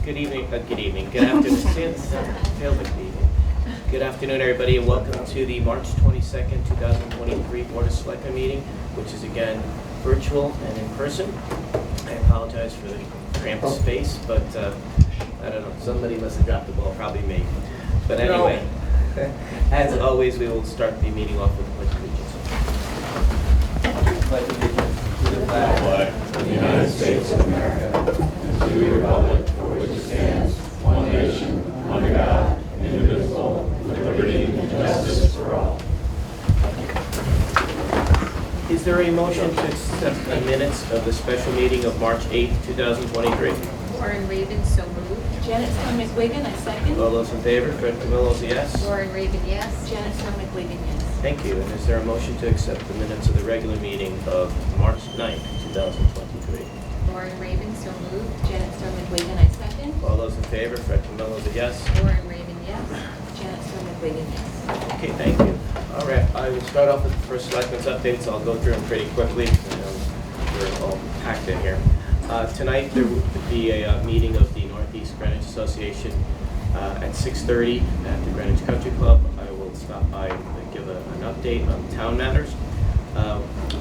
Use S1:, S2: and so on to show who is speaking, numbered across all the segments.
S1: Good evening. Good afternoon. Feels like the evening. Good afternoon, everybody, and welcome to the March 22nd, 2023 Board of Selectmen meeting, which is again virtual and in person. I apologize for the cramped space, but I don't know, somebody must have dropped the ball, probably me. But anyway, as always, we will start the meeting off with the Pledge of Allegiance. Pledge allegiance to the flag
S2: of the United States of America, and to the republic for which it stands, one nation, under God, indivisible, with liberty and justice for all.
S1: Is there a motion to accept the minutes of the special meeting of March 8th, 2023?
S3: Warren Raven, so moved.
S4: Janet Stone McWigan, I second.
S1: All those in favor? Fred Camillo's a yes.
S3: Warren Raven, yes.
S4: Janet Stone McWigan, yes.
S1: Thank you. And is there a motion to accept the minutes of the regular meeting of March 9th, 2023?
S3: Warren Raven, so moved.
S4: Janet Stone McWigan, I second.
S1: All those in favor? Fred Camillo's a yes.
S3: Warren Raven, yes.
S4: Janet Stone McWigan, yes.
S1: Okay, thank you. All right, I will start off with the first selectmen's updates. I'll go through them pretty quickly. I know we're all packed in here. Tonight there will be a meeting of the Northeast Greenwich Association at 6:30 at the Greenwich Country Club. I will stop by and give an update on town matters.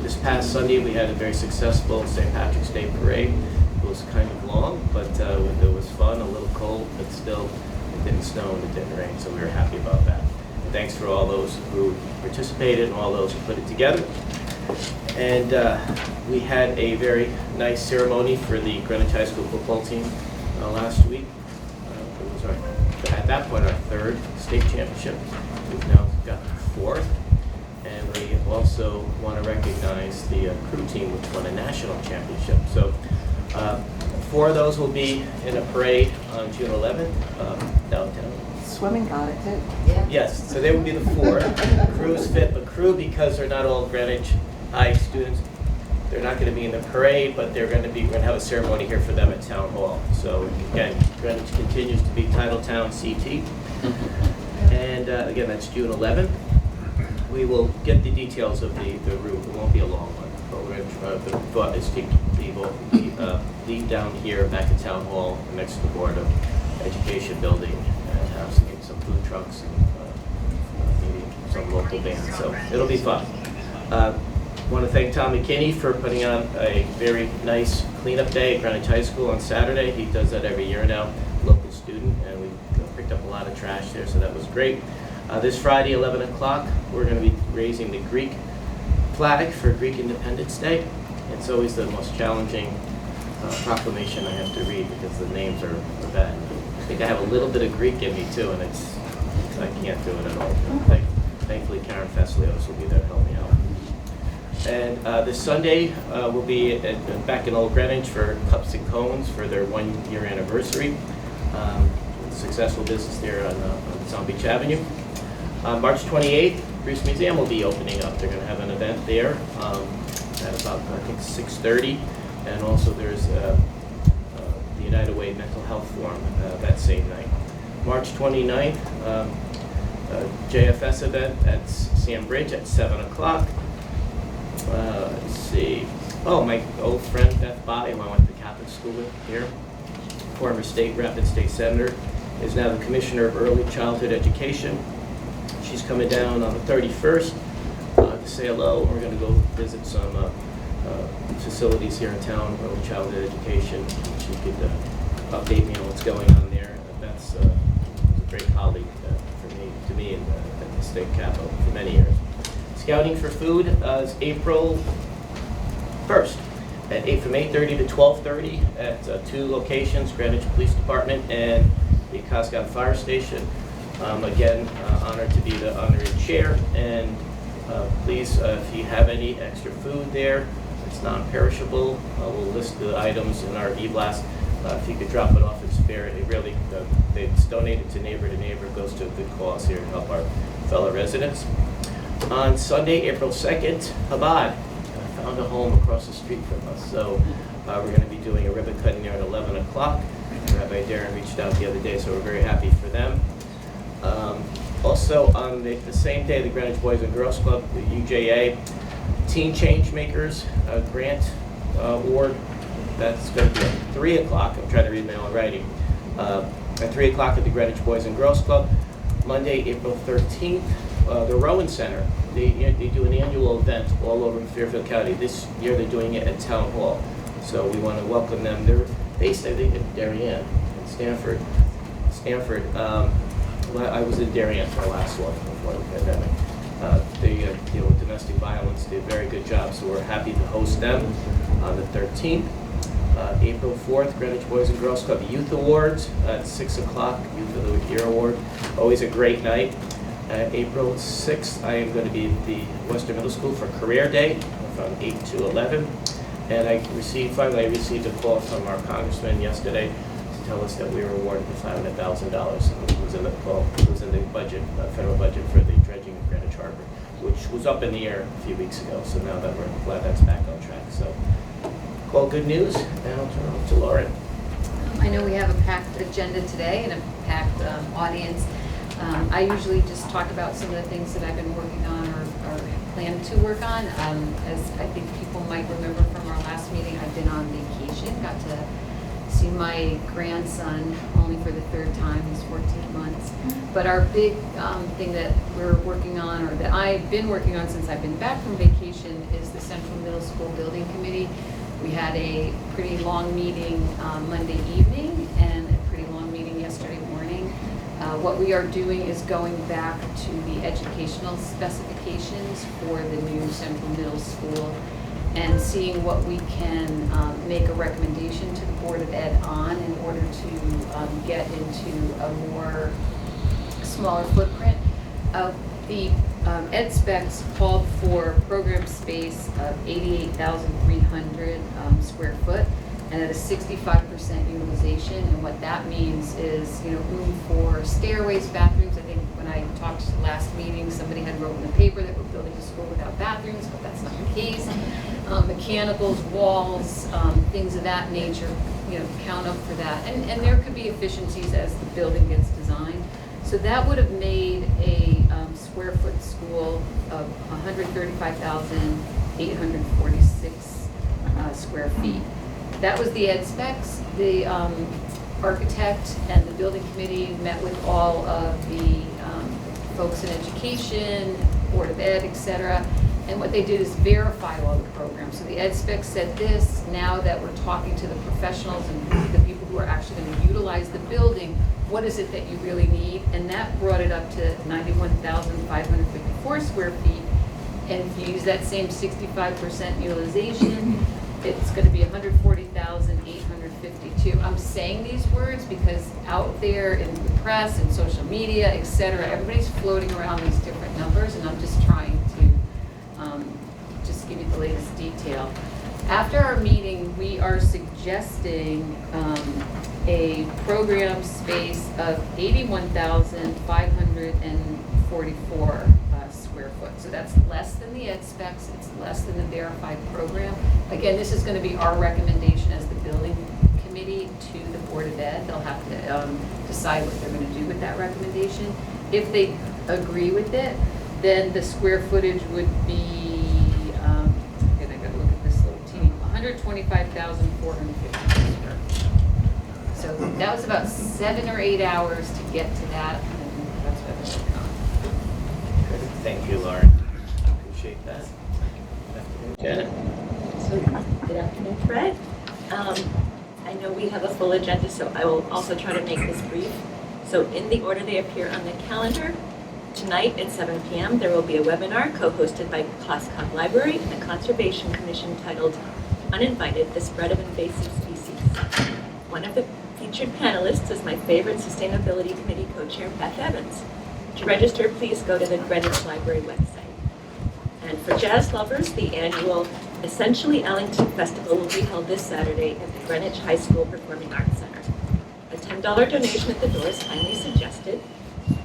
S1: This past Sunday we had a very successful St. Patrick's Day parade. It was kind of long, but it was fun, a little cold, but still it didn't snow and it didn't rain, so we were happy about that. And thanks for all those who participated and all those who put it together. And we had a very nice ceremony for the Greenwich High School football team last week. It was at that point our third state championship. We've now got fourth. And we also want to recognize the crew team, which won a national championship. So 4 of those will be in a parade on June 11th downtown.
S4: Swimming got it too.
S3: Yeah.
S1: Yes, so they would be the 4. Crew is fit, but crew, because they're not all Greenwich High students, they're not going to be in the parade, but we're going to have a ceremony here for them at Town Hall. So again, Greenwich continues to be Titletown CT. And again, that's June 11th. We will get the details of the route. It won't be a long one, but we're going to try. The thought is to leave down here back at Town Hall next to the Board of Education building and have some food trucks and maybe some local bands. So it'll be fun. Want to thank Tom McKinney for putting on a very nice cleanup day at Greenwich High School on Saturday. He does that every year now, local student, and we picked up a lot of trash there, so that was great. This Friday, 11 o'clock, we're going to be raising the Greek flag for Greek Independence Day. It's always the most challenging proclamation I have to read because the names are bad. I think I have a little bit of Greek in me too, and I can't do it at all. Thankfully, Karen Feslios will be there to help me out. And this Sunday, we'll be back in Old Greenwich for Cups and Cones for their 1-year anniversary. Successful business there on South Beach Avenue. March 28th, Bruce Museum will be opening up. They're going to have an event there at about, I think, 6:30. And also there's the United Way Mental Health Forum that same night. March 29th, JFS event at Sam Bridge at 7 o'clock. Let's see. Oh, my old friend Beth Bai, who I went to Catholic school with here, former state rep and state senator, is now the Commissioner of Early Childhood Education. She's coming down on the 31st to say hello. We're going to go visit some facilities here in town, early childhood education. She could update me on what's going on there. Beth's a great colleague to me at the state capitol for many years. Scouting for Food is April 1st from 8:30 to 12:30 at 2 locations, Greenwich Police Department and the Coscott Fire Station. Again, honored to be the honorary chair, and please, if you have any extra food there, it's non-perishable. We'll list the items in our e-blast. If you could drop it off and spare it, it's donated to Neighbor, it goes to a good cause here to help our fellow residents. On Sunday, April 2nd, Chabad found a home across the street from us, so we're going to be doing a ribbon cutting there at 11 o'clock. Rabbi Darren reached out the other day, so we're very happy for them. Also, on the same day, the Greenwich Boys and Girls Club, the UJA Teen Changemakers grant award. That's going to be at 3 o'clock. I'm trying to read my own writing. At 3 o'clock at the Greenwich Boys and Girls Club. Monday, April 13th, the Rowan Center. They do an annual event all over Fairfield County. This year they're doing it at Town Hall. So we want to welcome them. They're based, I think, in Darien, in Stanford. I was in Darien for the last one before the pandemic. They deal with domestic violence. They do a very good job, so we're happy to host them on the 13th. April 4th, Greenwich Boys and Girls Club Youth Awards at 6 o'clock, Youth of the Year Award. Always a great night. April 6th, I am going to be at the Western Middle School for Career Day from 8 to 11. And I received a call from our congressman yesterday to tell us that we were awarded the $500,000. It was in the budget, federal budget for the dredging of Greenwich Harbor, which was up in the air a few weeks ago. So now that we're glad that's back on track. So, all good news, and I'll turn it over to Lauren.
S3: I know we have a packed agenda today and a packed audience. I usually just talk about some of the things that I've been working on or plan to work on. As I think people might remember from our last meeting, I've been on vacation, got to see my grandson only for the third time. He's 14 months. But our big thing that we're working on, or that I've been working on since I've been back from vacation, is the Central Middle School Building Committee. We had a pretty long meeting Monday evening and a pretty long meeting yesterday morning. What we are doing is going back to the educational specifications for the new Central Middle School and seeing what we can make a recommendation to the Board of Ed on in order to get into a more smaller footprint. The ed specs called for program space of 88,300 square foot and at a 65% utilization. And what that means is, room for stairways, bathrooms. I think when I talked last meeting, somebody had wrote in the paper that we're building a school without bathrooms, but that's not the case. Mechanicals, walls, things of that nature, count up for that. And there could be efficiencies as the building gets designed. So that would have made a square foot school of 135,846 square feet. That was the ed specs. The architect and the building committee met with all of the folks in education, Board of Ed, etc. And what they did is verify all the programs. So the ed specs said this. Now that we're talking to the professionals and the people who are actually going to utilize the building, what is it that you really need? And that brought it up to 91,554 square feet. And if you use that same 65% utilization, it's going to be 140,852. I'm saying these words because out there in the press and social media, etc., everybody's floating around these different numbers, and I'm just trying to just give you the latest detail. After our meeting, we are suggesting a program space of 81,544 square foot. So that's less than the ed specs, it's less than the verified program. Again, this is going to be our recommendation as the building committee to the Board of Ed. They'll have to decide what they're going to do with that recommendation. If they agree with it, then the square footage would be, again, I got to look at this little teeny, 125,450 square feet. So that was about 7 or 8 hours to get to that, and that's what I've been working on.
S1: Thank you, Lauren. Appreciate that. Janet?
S5: Good afternoon, Fred. I know we have a full agenda, so I will also try to make this brief. So in the order they appear on the calendar, tonight at 7 p.m. there will be a webinar co-hosted by Glasscock Library and the Conservation Commission titled Uninvited, the Spread of Invasive Species. One of the featured panelists is my favorite Sustainability Committee co-chair, Beth Evans. To register, please go to the Greenwich Library website. And for jazz lovers, the annual Essentially Ellington Festival will be held this Saturday at the Greenwich High School Performing Arts Center. A $10 donation at the door is kindly suggested.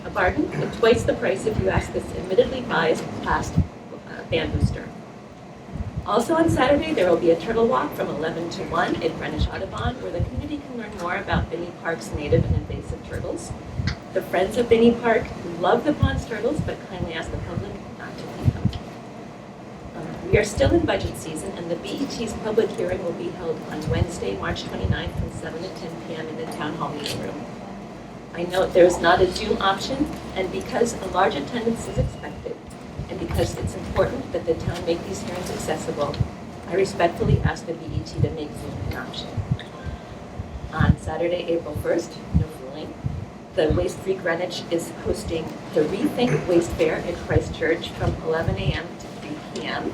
S5: A bargain, but twice the price if you ask this admittedly biased past band booster. Also on Saturday, there will be a turtle walk from 11 to 1 at Greenwich Audubon, where the community can learn more about Binney Park's native and invasive turtles. The Friends of Binney Park love the pond's turtles, but kindly ask the public not to feed them. We are still in budget season, and the BET's public hearing will be held on Wednesday, March 29th from 7 to 10 p.m. in the Town Hall meeting room. I note there is not a Zoom option, and because a large attendance is expected, and because it's important that the town make these hearings accessible, I respectfully ask the BET to make Zoom an option. On Saturday, April 1st, no fooling, the Waste Free Greenwich is hosting the Rethink Waste Fair in Christchurch from 11 a.m. to 3 p.m.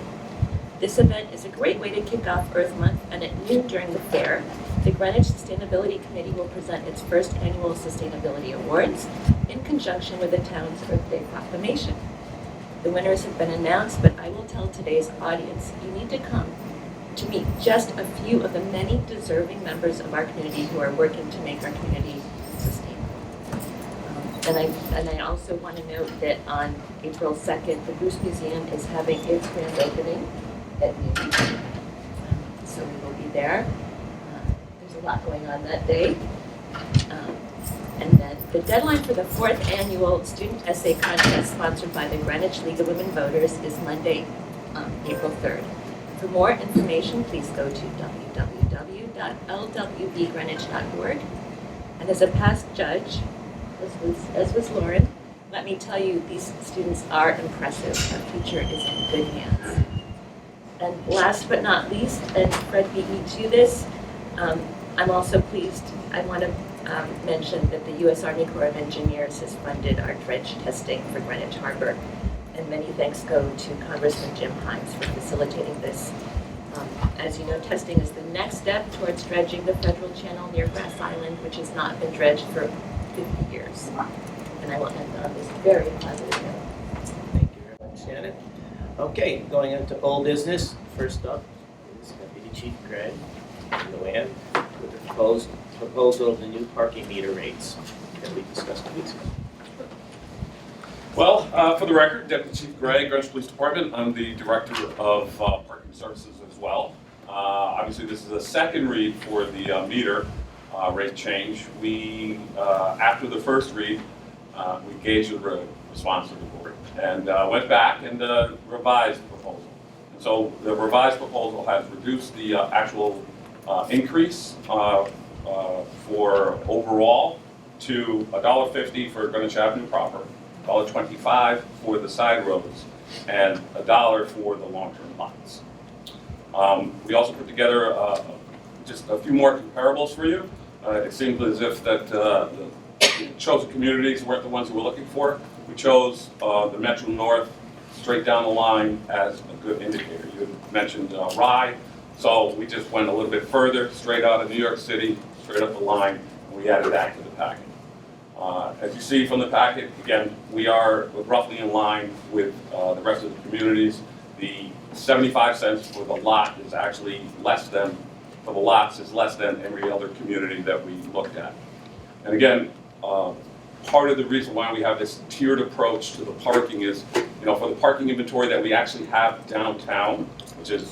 S5: This event is a great way to kick off Earth Month, and at noon during the fair, the Greenwich Sustainability Committee will present its first annual Sustainability Awards in conjunction with the town's Earth Day proclamation. The winners have been announced, but I will tell today's audience you need to come to meet just a few of the many deserving members of our community who are working to make our community sustainable. And I also want to note that on April 2nd, the Bruce Museum is having its grand opening at noon. So we will be there. There's a lot going on that day. And then the deadline for the 4th annual student essay contest sponsored by the Greenwich League of Women Voters is Monday, April 3rd. For more information, please go to www.lwvgreenwich.org. And as a past judge, as was Lauren, let me tell you, these students are impressive. Our future is in good hands. And last but not least, and Fred beat me to this, I'm also pleased, I want to mention that the U.S. Army Corps of Engineers has funded our dredge testing for Greenwich Harbor. And many thanks go to Congressman Jim Hines for facilitating this. As you know, testing is the next step towards dredging the federal channel near Grass Island, which has not been dredged for 50 years. And I will end on this very positive note.
S1: Thank you very much, Shannon. Okay, going into old business. First up is Deputy Chief Greg Luann with the proposal of the new parking meter rates that we discussed 2 weeks ago.
S2: Well, for the record, Deputy Chief Gray, Greenwich Police Department. I'm the Director of Parking Services as well. Obviously, this is a second read for the meter rate change. We, after the first read, we gauged the response of the board and went back and revised the proposal. And so the revised proposal has reduced the actual increase for overall to $1.50 for Greenwich Avenue proper, $1.25 for the side roads, and $1 for the long-term lots. We also put together just a few more comparables for you. It seemed as if that the chosen communities weren't the ones we were looking for. We chose the Metro North straight down the line as a good indicator. You had mentioned Rye, so we just went a little bit further, straight out of New York City, straight up the line, and we added that to the packet. As you see from the packet, again, we are roughly in line with the rest of the communities. The 75 cents for the lot is actually less than, for the lots is less than every other community that we looked at. And again, part of the reason why we have this tiered approach to the parking is, for the parking inventory that we actually have downtown, which is,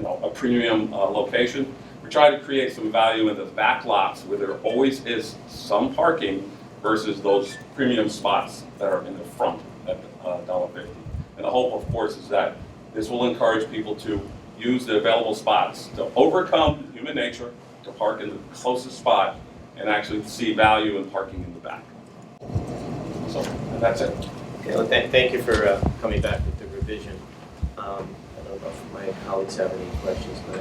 S2: a premium location, we try to create some value in the back lots where there always is some parking versus those premium spots that are in the front at $1.50. And the hope, of course, is that this will encourage people to use the available spots to overcome human nature, to park in the closest spot, and actually see value in parking in the back. So that's it.
S1: Okay, well, thank you for coming back with the revision. I don't know if my colleagues have any questions, but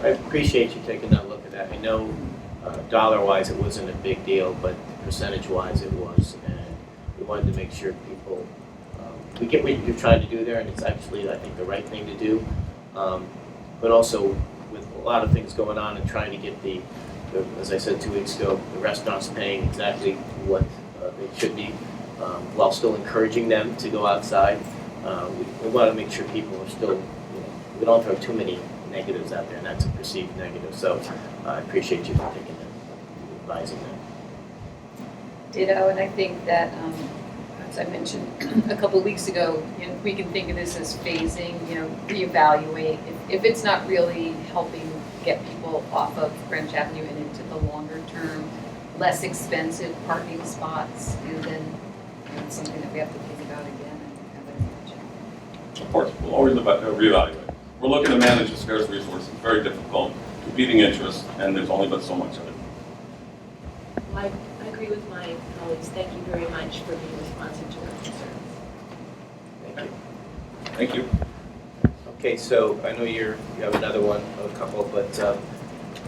S1: I appreciate you taking that look at that. I know dollar-wise it wasn't a big deal, but percentage-wise it was, and we wanted to make sure people, we get what you're trying to do there, and it's actually, I think, the right thing to do. But also, with a lot of things going on and trying to get the as I said 2 weeks ago, the restaurants paying exactly what they should be, while still encouraging them to go outside. We want to make sure people are still, we don't throw too many negatives out there, and that's a perceived negative. So I appreciate you for taking that, advising that.
S3: Ditto, and I think that, as I mentioned a couple of weeks ago, we can think of this as phasing, reevaluate. If it's not really helping get people off of Greenwich Avenue and into the longer term, less expensive parking spots, then it's something that we have to think about again and have an attention.
S2: course, we'll always reevaluate. We're looking to manage a scarce resource. It's very difficult, competing interests, and there's only but so much of it.
S5: Well, I agree with my colleagues. Thank you very much for being responsive to our concerns.
S1: Thank you.
S2: Thank you.
S1: Okay, so I know you have another one, a couple, but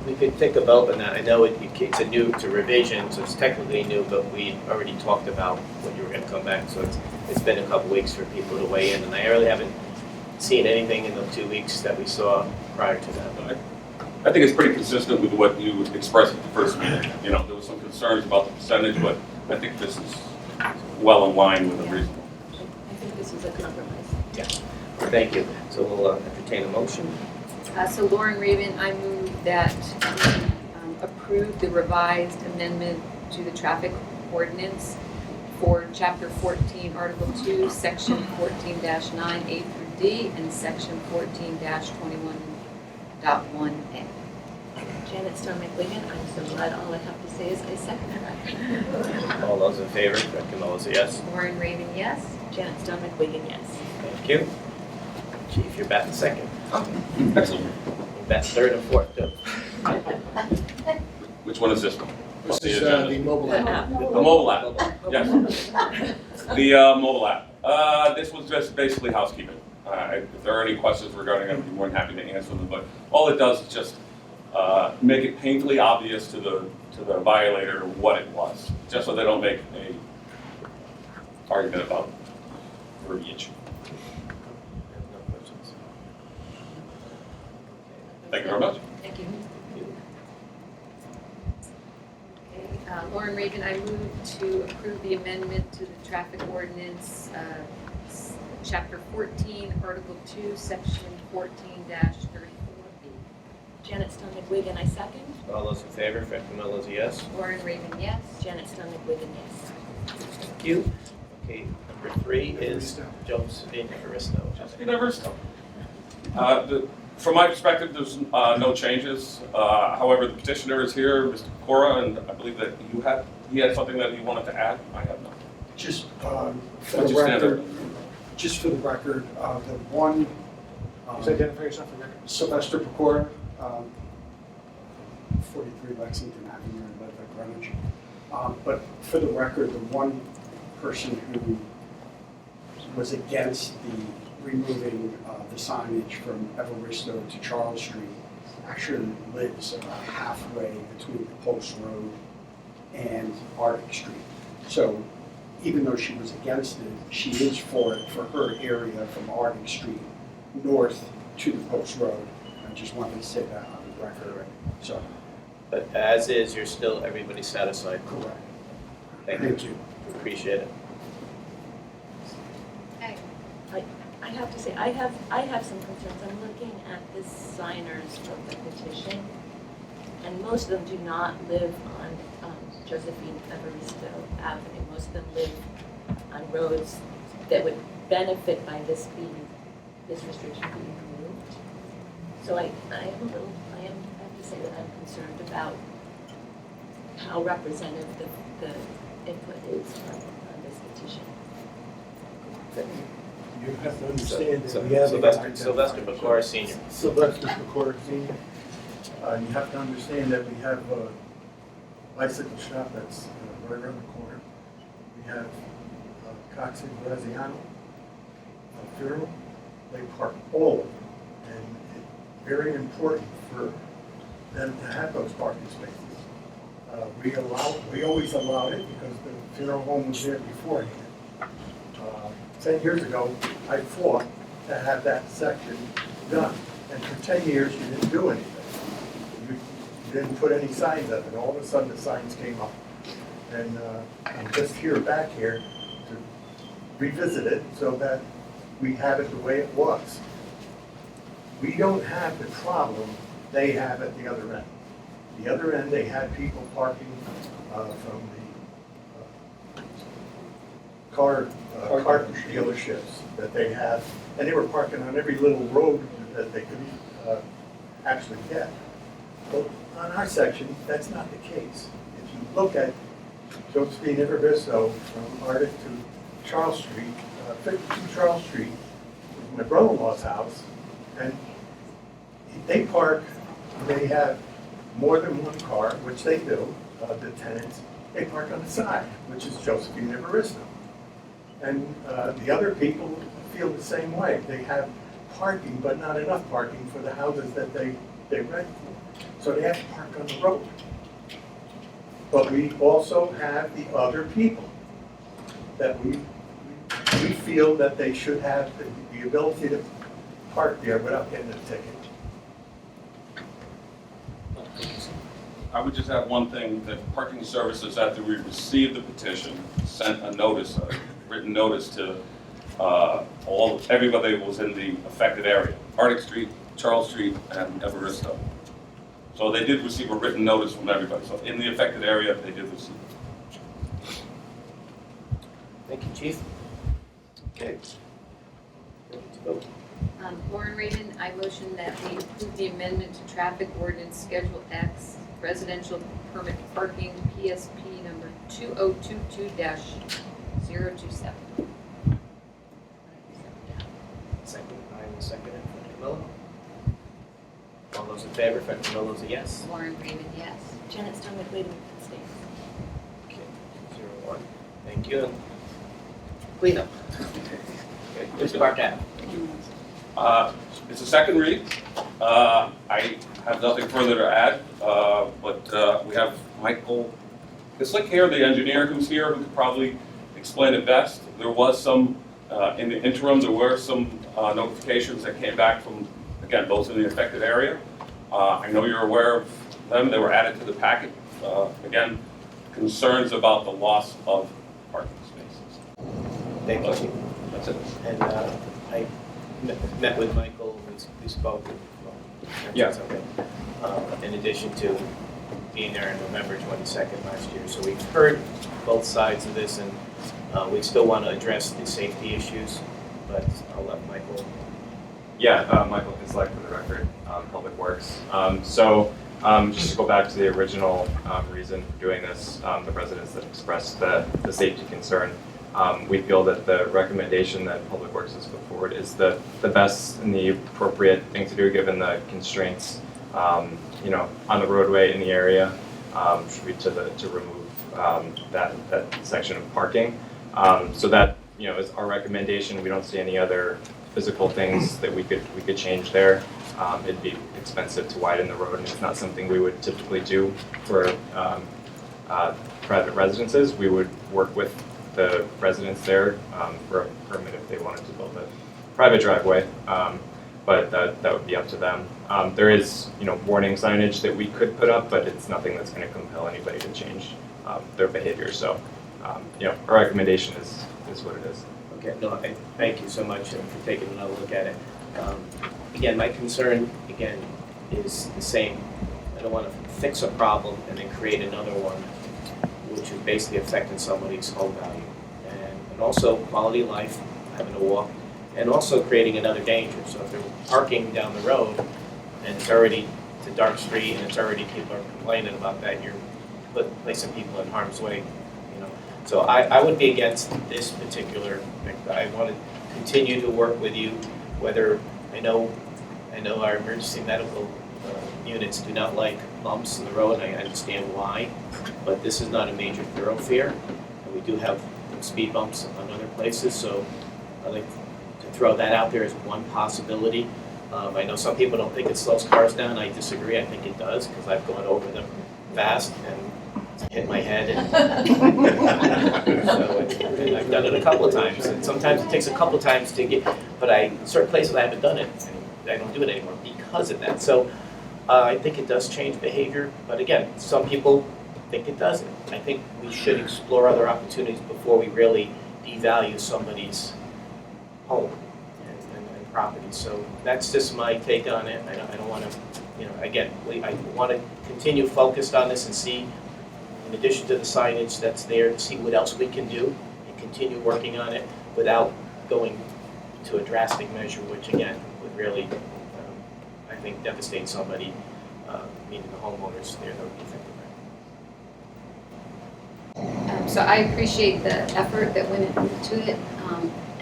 S1: we could take a vote on that. I know it's a new to revision, so it's technically new, but we already talked about when you were gonna come back, so it's been a couple weeks for people to weigh in, and I really haven't seen anything in the 2 weeks that we saw prior to that.
S2: I think it's pretty consistent with what you expressed at the first meeting. You know, there was some concerns about the percentage, but I think this is well in line with a reasonable.
S5: I think this is a compromise.
S1: Yeah, thank you. So we'll entertain a motion.
S3: So Lauren Raven, I move that we approve the revised amendment to the traffic ordinance for Chapter 14, Article 2, Section 14-9, A through D, and Section 14-21.1A.
S5: Janet Stone McWigan, I'm so glad all I have to say is I second that.
S1: All those in favor, Fred Camillo is a yes.
S3: Lauren Raven, yes.
S5: Janet Stone McWigan, yes.
S1: Thank you. Chief, you're batting second.
S2: Excellent.
S1: You're batting third and fourth, too.
S2: Which one is this one?
S6: This
S2: The
S6: is
S2: agenda.
S6: the mobile app.
S2: The mobile app, yes. The mobile app. This was just basically housekeeping. If there are any questions regarding it, I'd be more than happy to answer them, but all it does is just make it painfully obvious to the violator what it was, just so they don't make a argument about verbiage.
S1: No questions.
S2: Thank you very much.
S3: Thank you. Okay, Lauren Raven, I move to approve the amendment to the traffic ordinance, Chapter 14, Article 2, Section 14-34B.
S5: Janet Stone McWigan, I second.
S1: All those in favor, Fred Camillo is a yes.
S3: Lauren Raven, yes.
S5: Janet Stone McWigan, yes.
S1: Thank you. Okay, number 3 is Josephine Evaristo.
S2: From my perspective, there's no changes. However, the petitioner is here, Mr. Cora, and I believe that he had something that he wanted to add. I have none.
S6: Just
S2: Would
S6: for the
S2: you stand
S6: record, the one,
S7: Please identify yourself for the record.
S6: Sylvester Pecora, 43 Lexington Avenue in Leadville, Greenwich. But for the record, the one person who was against the removing the signage from Evaristo to Charles Street actually lives about halfway between the Post Road and Arctic Street. So even though she was against it, she is for it for her area from Arctic Street north to the Post Road. I just wanted to say that on the record. So,
S1: But as is, you're still, everybody's satisfied.
S6: correct.
S1: Thank you. Appreciate it.
S3: Okay.
S5: I have to say, I have some concerns. I'm looking at the signers of the petition, and most of them do not live on Josephine Evaristo Avenue. Most of them live on roads that would benefit by this restriction being removed. So I have to say that I'm concerned about how representative the input is on this petition.
S7: You have to understand that
S1: So-
S7: we have.
S1: Sylvester Pecora Senior.
S7: Sylvester Pecora Senior. You have to understand that we have a bicycle shop that's right around the corner. We have Cox and Graziano, Funeral. They park all of them. And it's very important for them to have those parking spaces. We always allowed it because the funeral home was there beforehand. 10 years ago, I fought to have that section done. And for 10 years, you didn't do anything. You didn't put any signs up, and all of a sudden, the signs came up. And I'm just back here to revisit it so that we have it the way it was. We don't have the problem they have at the other end. The other end, they had people parking from the car dealerships that they have, and they were parking on every little road that they could actually get. But on our section, that's not the case. If you look at Josephine Evaristo from Arctic to Charles Street, 52 Charles Street, my brother-in-law's house, and they park, they have more than one car, which they do, the tenants, they park on the side, which is Josephine Evaristo. And the other people feel the same way. They have parking, but not enough parking for the houses that they rent for. So they have to park on the road. But we also have the other people that we feel that they should have the ability to park there without getting a ticket.
S2: I would just add one thing, that parking services, after we received the petition, sent a notice, a written notice to everybody that was in the affected area, Arctic Street, Charles Street, and Evaristo. So they did receive a written notice from everybody. So in the affected area, they did receive it.
S1: Thank you, Chief. Okay. Ready to vote.
S3: Lauren Raven, I motion that we approve the amendment to traffic ordinance Schedule X, residential permit parking, PSP number 2022-027.
S1: Second, I will second it. Fred Camillo. All those in favor, Fred Camillo's a yes.
S3: Lauren Raven, yes.
S5: Janet Stone McWaven abstains.
S1: Okay, 0-1. Thank you. Cleanup. Okay, Mr. Barkat.
S2: It's a second read. I have nothing further to add, but we have Michael Kislick here, the engineer who's here, who could probably explain it best. There was some, in the interim, there were some notifications that came back from, again, those in the affected area. I know you're aware of them. They were added to the packet. Again, concerns about the loss of parking spaces.
S1: Thank you, Chief.
S2: That's it.
S1: And I met with Michael, we spoke.
S2: Yeah.
S1: Okay. In addition to being there on November 22nd last year. So we've heard both sides of this, and we still want to address the safety issues, but I'll let Michael.
S8: Yeah, Michael Kisleck for the record, Public Works. Just to go back to the original reason for doing this, the residents that expressed the safety concern, we feel that the recommendation that Public Works has put forward is the best and the appropriate thing to do given the constraints, on the roadway in the area, to remove that section of parking. So that is our recommendation. We don't see any other physical things that we could change there. It'd be expensive to widen the road, and it's not something we would typically do for private residences. We would work with the residents there for a permit if they wanted to build a private driveway, but that would be up to them. There is warning signage that we could put up, but it's nothing that's going to compel anybody to change their behavior. So our recommendation is what it is.
S1: Okay, no, thank you so much for taking another look at it. Again, my concern, is the same. I don't want to fix a problem and then create another one, which is basically affecting somebody's home value. And also quality of life, having to walk, and also creating another danger. So if they're parking down the road and it's a dark street and it's already people are complaining about that, you're placing people in harm's way. So I would be against this particular thing. I want to continue to work with you, whether I know our emergency medical units do not like bumps in the road, and I understand why, but this is not a major thoroughfare, and we do have speed bumps on other places, so I'd like to throw that out there as one possibility. I know some people don't think it slows cars down. I disagree. I think it does, because I've gone over them fast and hit my head, and and I've done it a couple of times, and sometimes it takes a couple of times to get, but certain places I haven't done it, and I don't do it anymore because of that. So I think it does change behavior, but again, some people think it doesn't. I think we should explore other opportunities before we really devalue somebody's home and property. So that's just my take on it. I don't want to, again, I want to continue focused on this and see, in addition to the signage that's there, to see what else we can do and continue working on it without going to a drastic measure, which again would really, I think, devastate somebody, meaning the homeowners there that would be affected by it.
S3: So I appreciate the effort that went into it,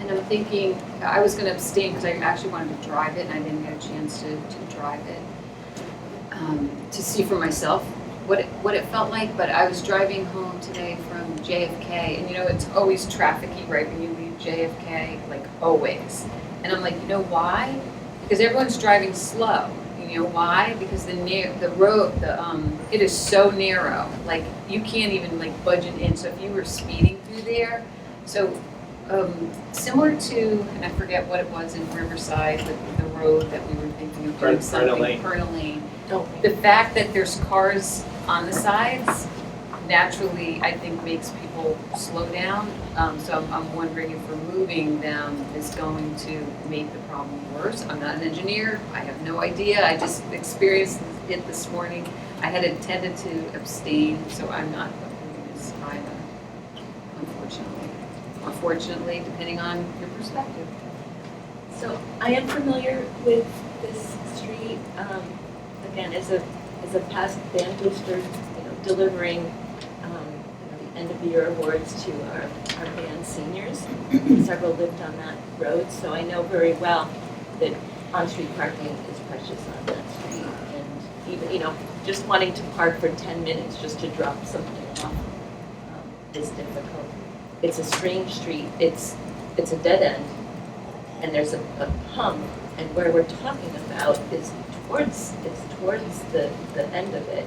S3: And I'm thinking, I was gonna abstain because I actually wanted to drive it and I didn't get a chance to drive it. To see for myself what it felt like, but I was driving home today from JFK and it's always trafficy right when you leave JFK, like always. And I'm like, why? Because everyone's driving slow. You know why? Because the road, it is so narrow, like you can't even like budge it in. So if you were speeding through there, so similar to, and I forget what it was in Riverside, the road that we were thinking of doing something. Perna Lane. The fact that there's cars on the sides naturally, I think, makes people slow down. So I'm wondering if removing them is going to make the problem worse. I'm not an engineer. I have no idea. I just experienced it this morning. I had intended to abstain, so I'm not approving this either, unfortunately. Or fortunately, depending on your perspective.
S5: So I am familiar with this street, again, as a past band booster, delivering the end of the year awards to our band seniors. Several lived on that road, so I know very well that on-street parking is precious on that street. And even, just wanting to park for 10 minutes just to drop something off is difficult. It's a strange street. It's a dead end, and there's a hump, and where we're talking about is towards the end of it.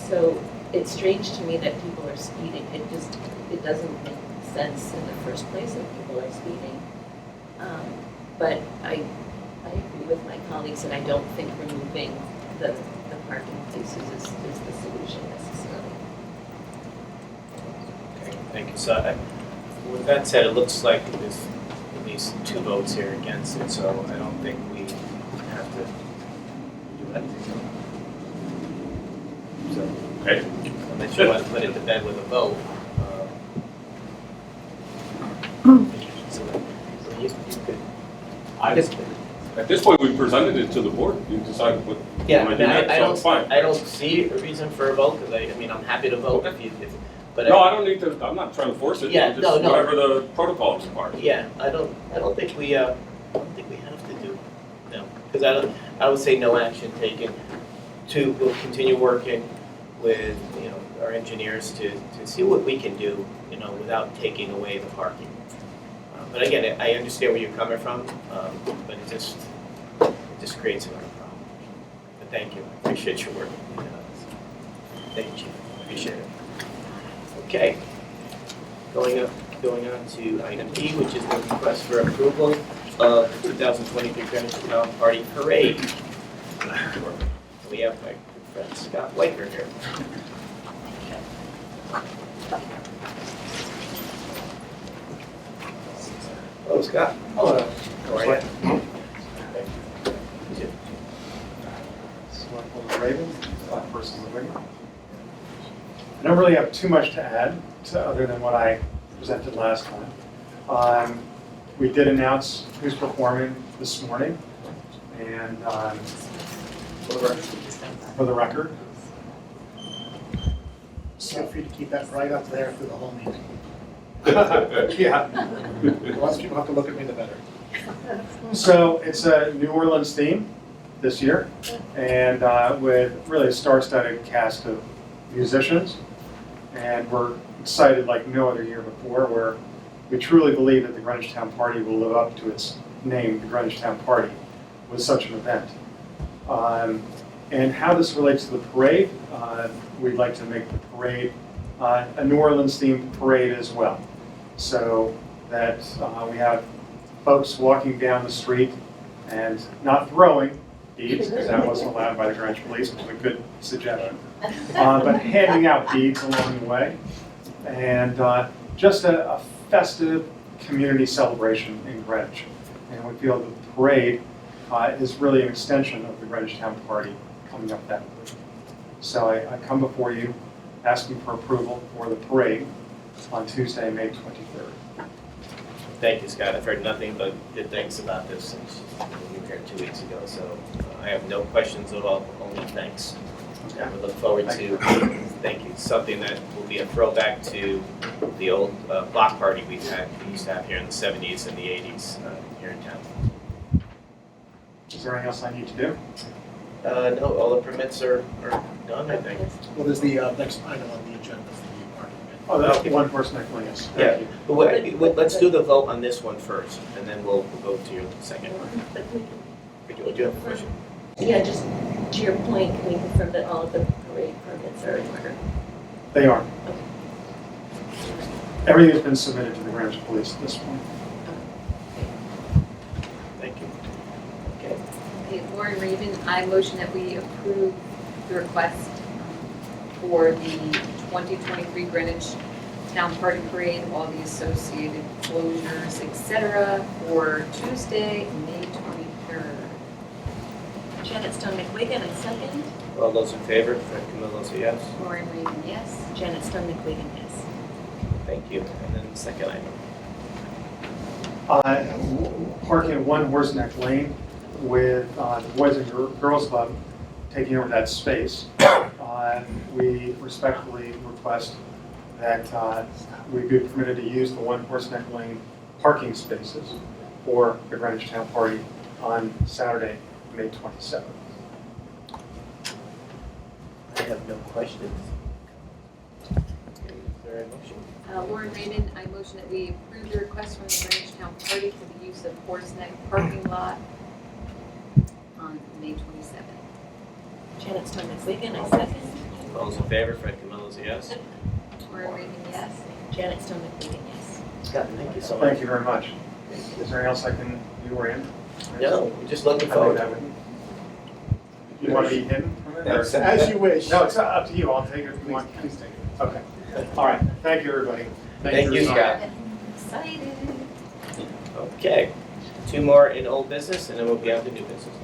S5: So it's strange to me that people are speeding. It doesn't make sense in the first place that people are speeding. But I agree with my colleagues, and I don't think removing the parking places is the solution necessarily.
S1: Okay, thank you. So with that said, it looks like there's at least 2 votes here against it, so I don't think we have to do anything. So,
S2: Okay.
S1: unless you want to put it to bed with a vote. So you could.
S2: At this point, we presented it to the board. You decided what you
S1: Yeah,
S2: want to do next, so it's fine.
S1: I don't see a reason for a vote, because I'm happy to vote if you, but.
S2: No, I don't need to, I'm not trying to force it.
S1: Yeah,
S2: Just
S1: no.
S2: whatever the protocol requires.
S1: Yeah, I don't think we have to do, no, because I would say no action taken. 2, we'll continue working with, our engineers to see what we can do, without taking away the parking. But again, I understand where you're coming from, but it just creates another problem. But thank you, I appreciate your work. Thank you, Chief, appreciate it. Okay, going on to item E, which is the request for approval of the 2023 Greenwich Town Party Parade. We have my good friend Scott Waker here. Hello, Scott.
S9: Hello.
S1: How are you?
S9: Selectmen the Ravens, Black versus the Wigan. I don't really have too much to add other than what I presented last time. We did announce who's performing this morning, and for the record.
S10: Feel free to keep that right up there through the whole meeting.
S9: Yeah.
S10: The less people have to look at me, the better.
S9: So it's a New Orleans theme this year, and with really a star-studded cast of musicians. And we're excited like no other year before, where we truly believe that the Greenwich Town Party will live up to its name, the Greenwich Town Party, with such an event. And how this relates to the parade, we'd like to make the parade a New Orleans themed parade as well. So that we have folks walking down the street and not throwing beads, because that wasn't allowed by the Greenwich Police, which is a good suggestion, but handing out beads along the way. And just a festive community celebration in Greenwich. And we feel that the parade is really an extension of the Greenwich Town Party coming up that week. So I come before you asking for approval for the parade on Tuesday, May 23rd.
S1: Thank you, Scott. I've heard nothing but good things about this since we were here 2 weeks ago. So I have no questions at all, only thanks.
S9: Okay.
S1: And we look forward to, thank you, something that will be a throwback to the old block party we used to have here in the 70s and the 80s here in town.
S9: Is there anything else I need to do?
S1: No, all the permits are done, I think.
S10: Well, there's the next item on the agenda for the parking.
S9: Oh, that's the one person that clings.
S1: Yeah,
S9: Thank you.
S1: but let's do the vote on this one first, and then we'll go to your second one. Do you have a question?
S5: Yeah, just to your point, can we confirm that all of the parade permits are in order?
S9: They are.
S5: Okay.
S9: Everything has been submitted to the Greenwich Police at this point.
S1: Thank you. Okay.
S3: Okay, Lauren Raven, I motion that we approve the request for the 2023 Greenwich Town Party Parade, all the associated closures, etc., for Tuesday, May 23rd.
S5: Janet Stone McWigan, I second.
S1: All those in favor, Fred Camillo, say yes.
S3: Lauren Raven, yes.
S5: Janet Stone McWigan, yes.
S1: Thank you. And then the second item.
S9: Parking at One Horse Neck Lane with the Boys and Girls Club taking over that space. We respectfully request that we be permitted to use the One Horse Neck Lane parking spaces for the Greenwich Town Party on Saturday, May 27th.
S1: I have no questions. Is there a motion?
S3: Lauren Raven, I motion that we approve the request from the Greenwich Town Party for the use of Horse Neck parking lot on May 27th.
S5: Janet Stone McWigan, I second.
S1: All those in favor, Fred Camillo, say yes.
S3: Lauren Raven, yes.
S5: Janet Stone McWigan, yes.
S1: Scott, thank you so much.
S9: Thank you very much. Is there anything else I can do or in?
S1: No, we're just looking
S9: I
S1: forward
S9: think
S1: to
S9: that
S1: it.
S9: would. You want to be hidden from it? or-
S10: As you wish.
S9: No, it's up to you. I'll take it if you want.
S10: Please take it.
S9: Okay. All right. Thank you, everybody.
S1: Thank
S9: for
S1: you,
S9: your time.
S1: Scott.
S3: Excited.
S1: Okay, two more in old business, and then we'll be on to new business.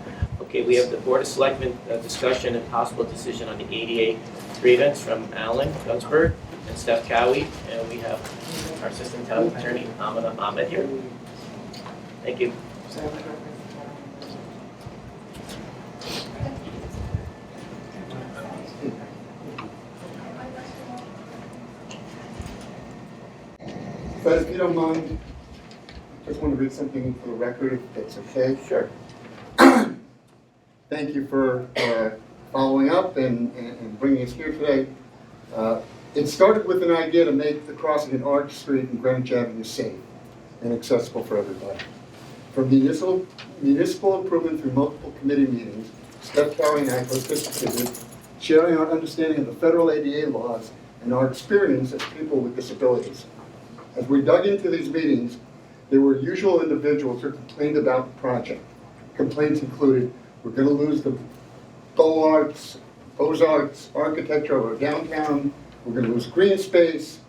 S1: Okay, we have the Board of Selectmen discussion and possible decision on the 88 grievance from Alan Gunsberg and Steph Cowie, and we have our Assistant Town Attorney, Amina Ahmed here. Thank you.
S11: But if you don't mind, I just want to read something for the record, if that's okay.
S1: Sure.
S11: Thank you for following up and bringing us here today. It started with an idea to make the crossing at Arch Street and Greenwich Avenue safe and accessible for everybody. From municipal improvement through multiple committee meetings, Steph Cowie and I participated, sharing our understanding of the federal ADA laws and our experience as people with disabilities. As we dug into these meetings, there were usual individuals who complained about the project. Complaints included, we're going to lose the Beaux-Arts architecture of our downtown, we're going to lose green space,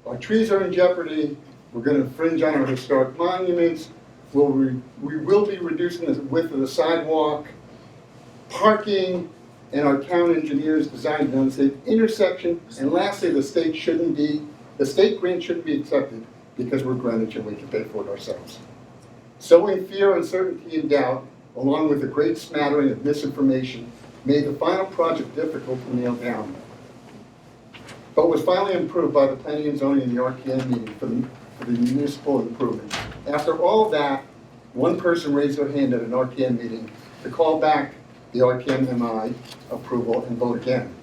S11: our trees are in jeopardy, we're going to infringe on our historic monuments, we will be reducing the width of the sidewalk, parking, and our town engineers designed an unsafe intersection, and lastly, the state grant shouldn't be accepted because we're Greenwich and we can pay for it ourselves. Sowing fear, uncertainty, and doubt, along with a great smattering of misinformation, made the final project difficult to nail down, but was finally approved by the Planning and Zoning and the RTM meeting for the municipal improvements. After all of that, one person raised their hand at an RTM meeting to call back the RTM MI approval and vote again.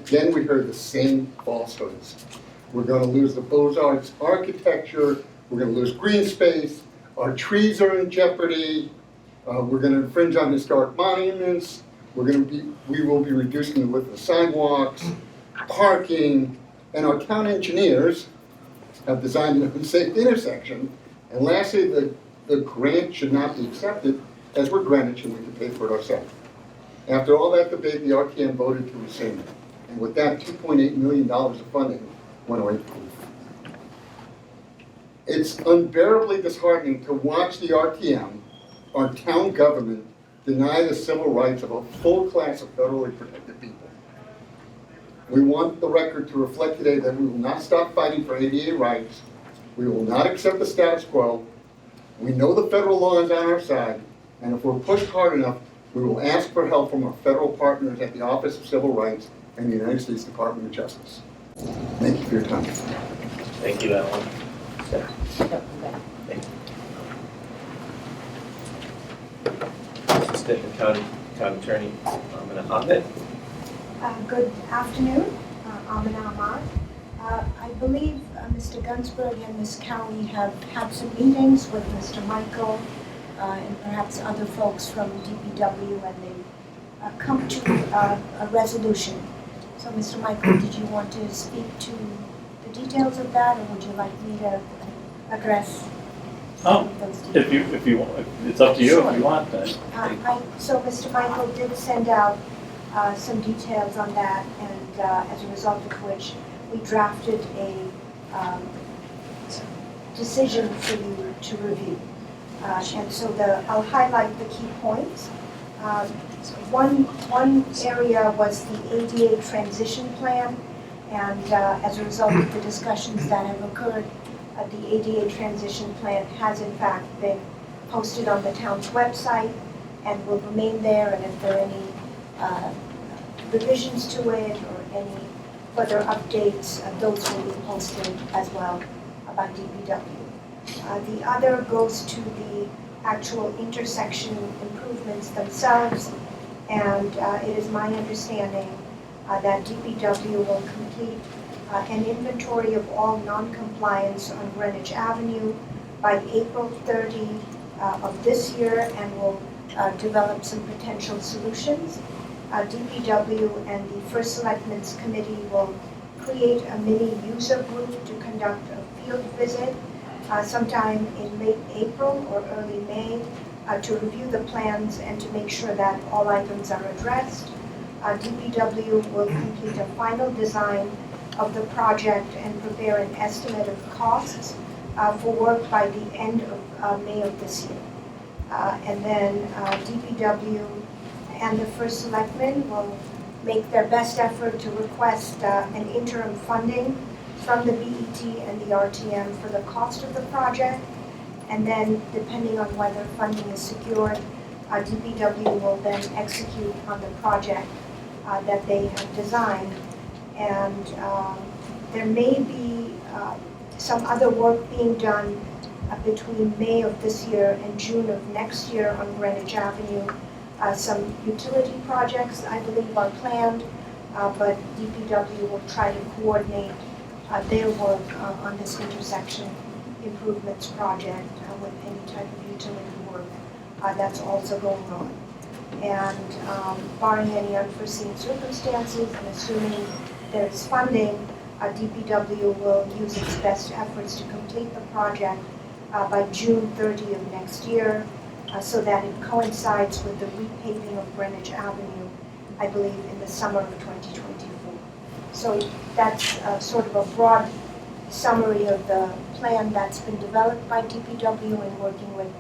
S11: Again, we heard the same falsehoods. We're going to lose the Beaux-Arts architecture, we're going to lose green space, our trees are in jeopardy, we're going to infringe on historic monuments, we will be reducing the width of the sidewalks, parking, and our town engineers have designed an unsafe intersection. And lastly, the grant should not be accepted as we're Greenwich and we can pay for it ourselves. After all that debate, the RTM voted to rescind it. And with that, $2.8 million of funding went away. It's unbearably disheartening to watch the RTM, our town government, deny the civil rights of a full class of federally protected people. We want the record to reflect today that we will not stop fighting for ADA rights. We will not accept the status quo. We know the federal law is on our side, and if we're pushed hard enough, we will ask for help from our federal partners at the Office of Civil Rights and the United States Department of Justice. Thank you for your time.
S1: Thank you, Alan. So, thank you. Assistant County Attorney, Amina Ahmed.
S12: Good afternoon, Amina Ahmad. I believe Mr. Gunsberg and Ms. Cowie have had some meetings with Mr. Michael and perhaps other folks from DPW, and they've come to a resolution. So, Mr. Michael, did you want to speak to the details of that, or would you like me to address those details?
S13: If you want, it's up to you
S12: Sure.
S13: if you want that.
S12: So Mr. Michael did send out some details on that, and as a result of which we drafted a decision for you to review. And so I'll highlight the key points. One area was the ADA transition plan, and as a result of the discussions that have occurred, the ADA transition plan has in fact been posted on the town's website and will remain there, and if there are any revisions to it or any further updates, those will be posted as well by DPW. The other goes to the actual intersection improvements themselves, and it is my understanding that DPW will complete an inventory of all non-compliance on Greenwich Avenue by April 30 of this year, and will develop some potential solutions. DPW and the First Selectmen's Committee will create a mini user group to conduct a field visit sometime in late April or early May to review the plans and to make sure that all items are addressed. DPW will complete a final design of the project and prepare an estimate of costs for work by the end of May of this year. And then DPW and the First Selectmen will make their best effort to request an interim funding from the BET and the RTM for the cost of the project. And then, depending on whether funding is secured, DPW will then execute on the project that they have designed. And there may be some other work being done between May of this year and June of next year on Greenwich Avenue. Some utility projects, I believe, are planned, but DPW will try to coordinate their work on this intersection improvements project with any type of utility work that's also going on. And barring any unforeseen circumstances and assuming there's funding, DPW will use its best efforts to complete the project by June 30 of next year, so that it coincides with the repaving of Greenwich Avenue, I believe, in the summer of 2024. So that's sort of a broad summary of the plan that's been developed by DPW in working with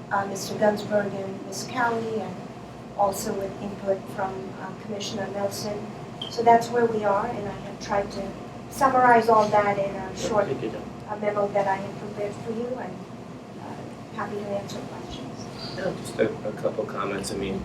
S12: Mr. Gunsberg and Ms. Cowie, and also with input from Commissioner Nelson. So that's where we are, and I have tried to summarize all that in a short memo that I have prepared for you, and happy to answer questions.
S1: Just a couple comments. I mean,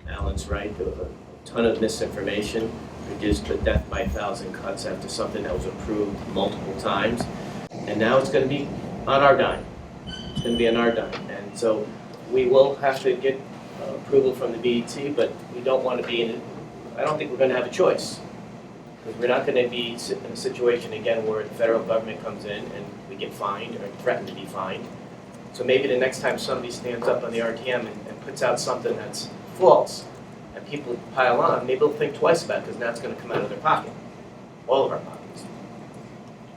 S1: Alan's right. There was a ton of misinformation. Reduced to death by 1,000 cuts after something that was approved multiple times. And now it's going to be on our dime. It's going to be on our dime. And so we will have to get approval from the BET, but we don't want to be in it. I don't think we're going to have a choice. Because we're not going to be in a situation again where the federal government comes in and we get fined or threaten to be fined. So maybe the next time somebody stands up on the RTM and puts out something that's false, and people pile on, maybe they'll think twice about it, because now it's going to come out of their pocket, all of our pockets.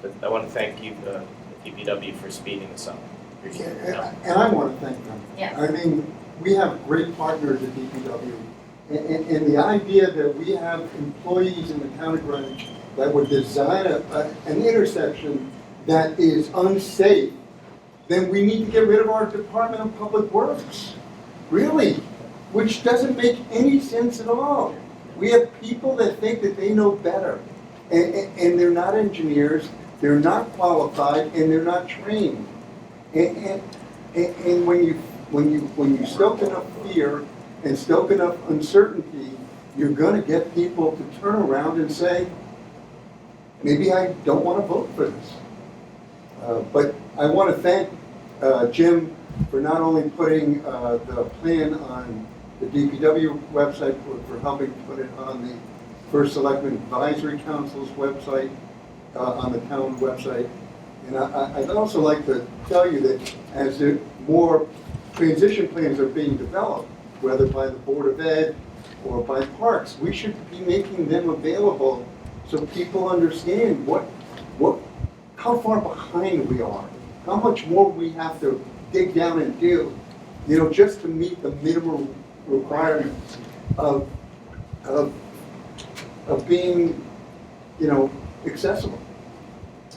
S1: But I want to thank you, the DPW, for speeding this up.
S11: And I want to thank them.
S4: Yeah.
S11: I mean, we have great partners at DPW. And the idea that we have employees in the town of Greenwich that would design an intersection that is unsafe, then we need to get rid of our Department of Public Works. Really, which doesn't make any sense at all. We have people that think that they know better. And they're not engineers, they're not qualified, and they're not trained. And when you stoke enough fear and stoke enough uncertainty, you're going to get people to turn around and say, maybe I don't want to vote for this. But I want to thank Jim for not only putting the plan on the DPW website, for helping put it on the First Selectmen Advisory Council's website, on the town website. And I'd also like to tell you that as there more transition plans are being developed, whether by the Board of Ed or by Parks, we should be making them available so people understand how far behind we are, how much more we have to dig down and do, just to meet the minimum requirements of being, accessible.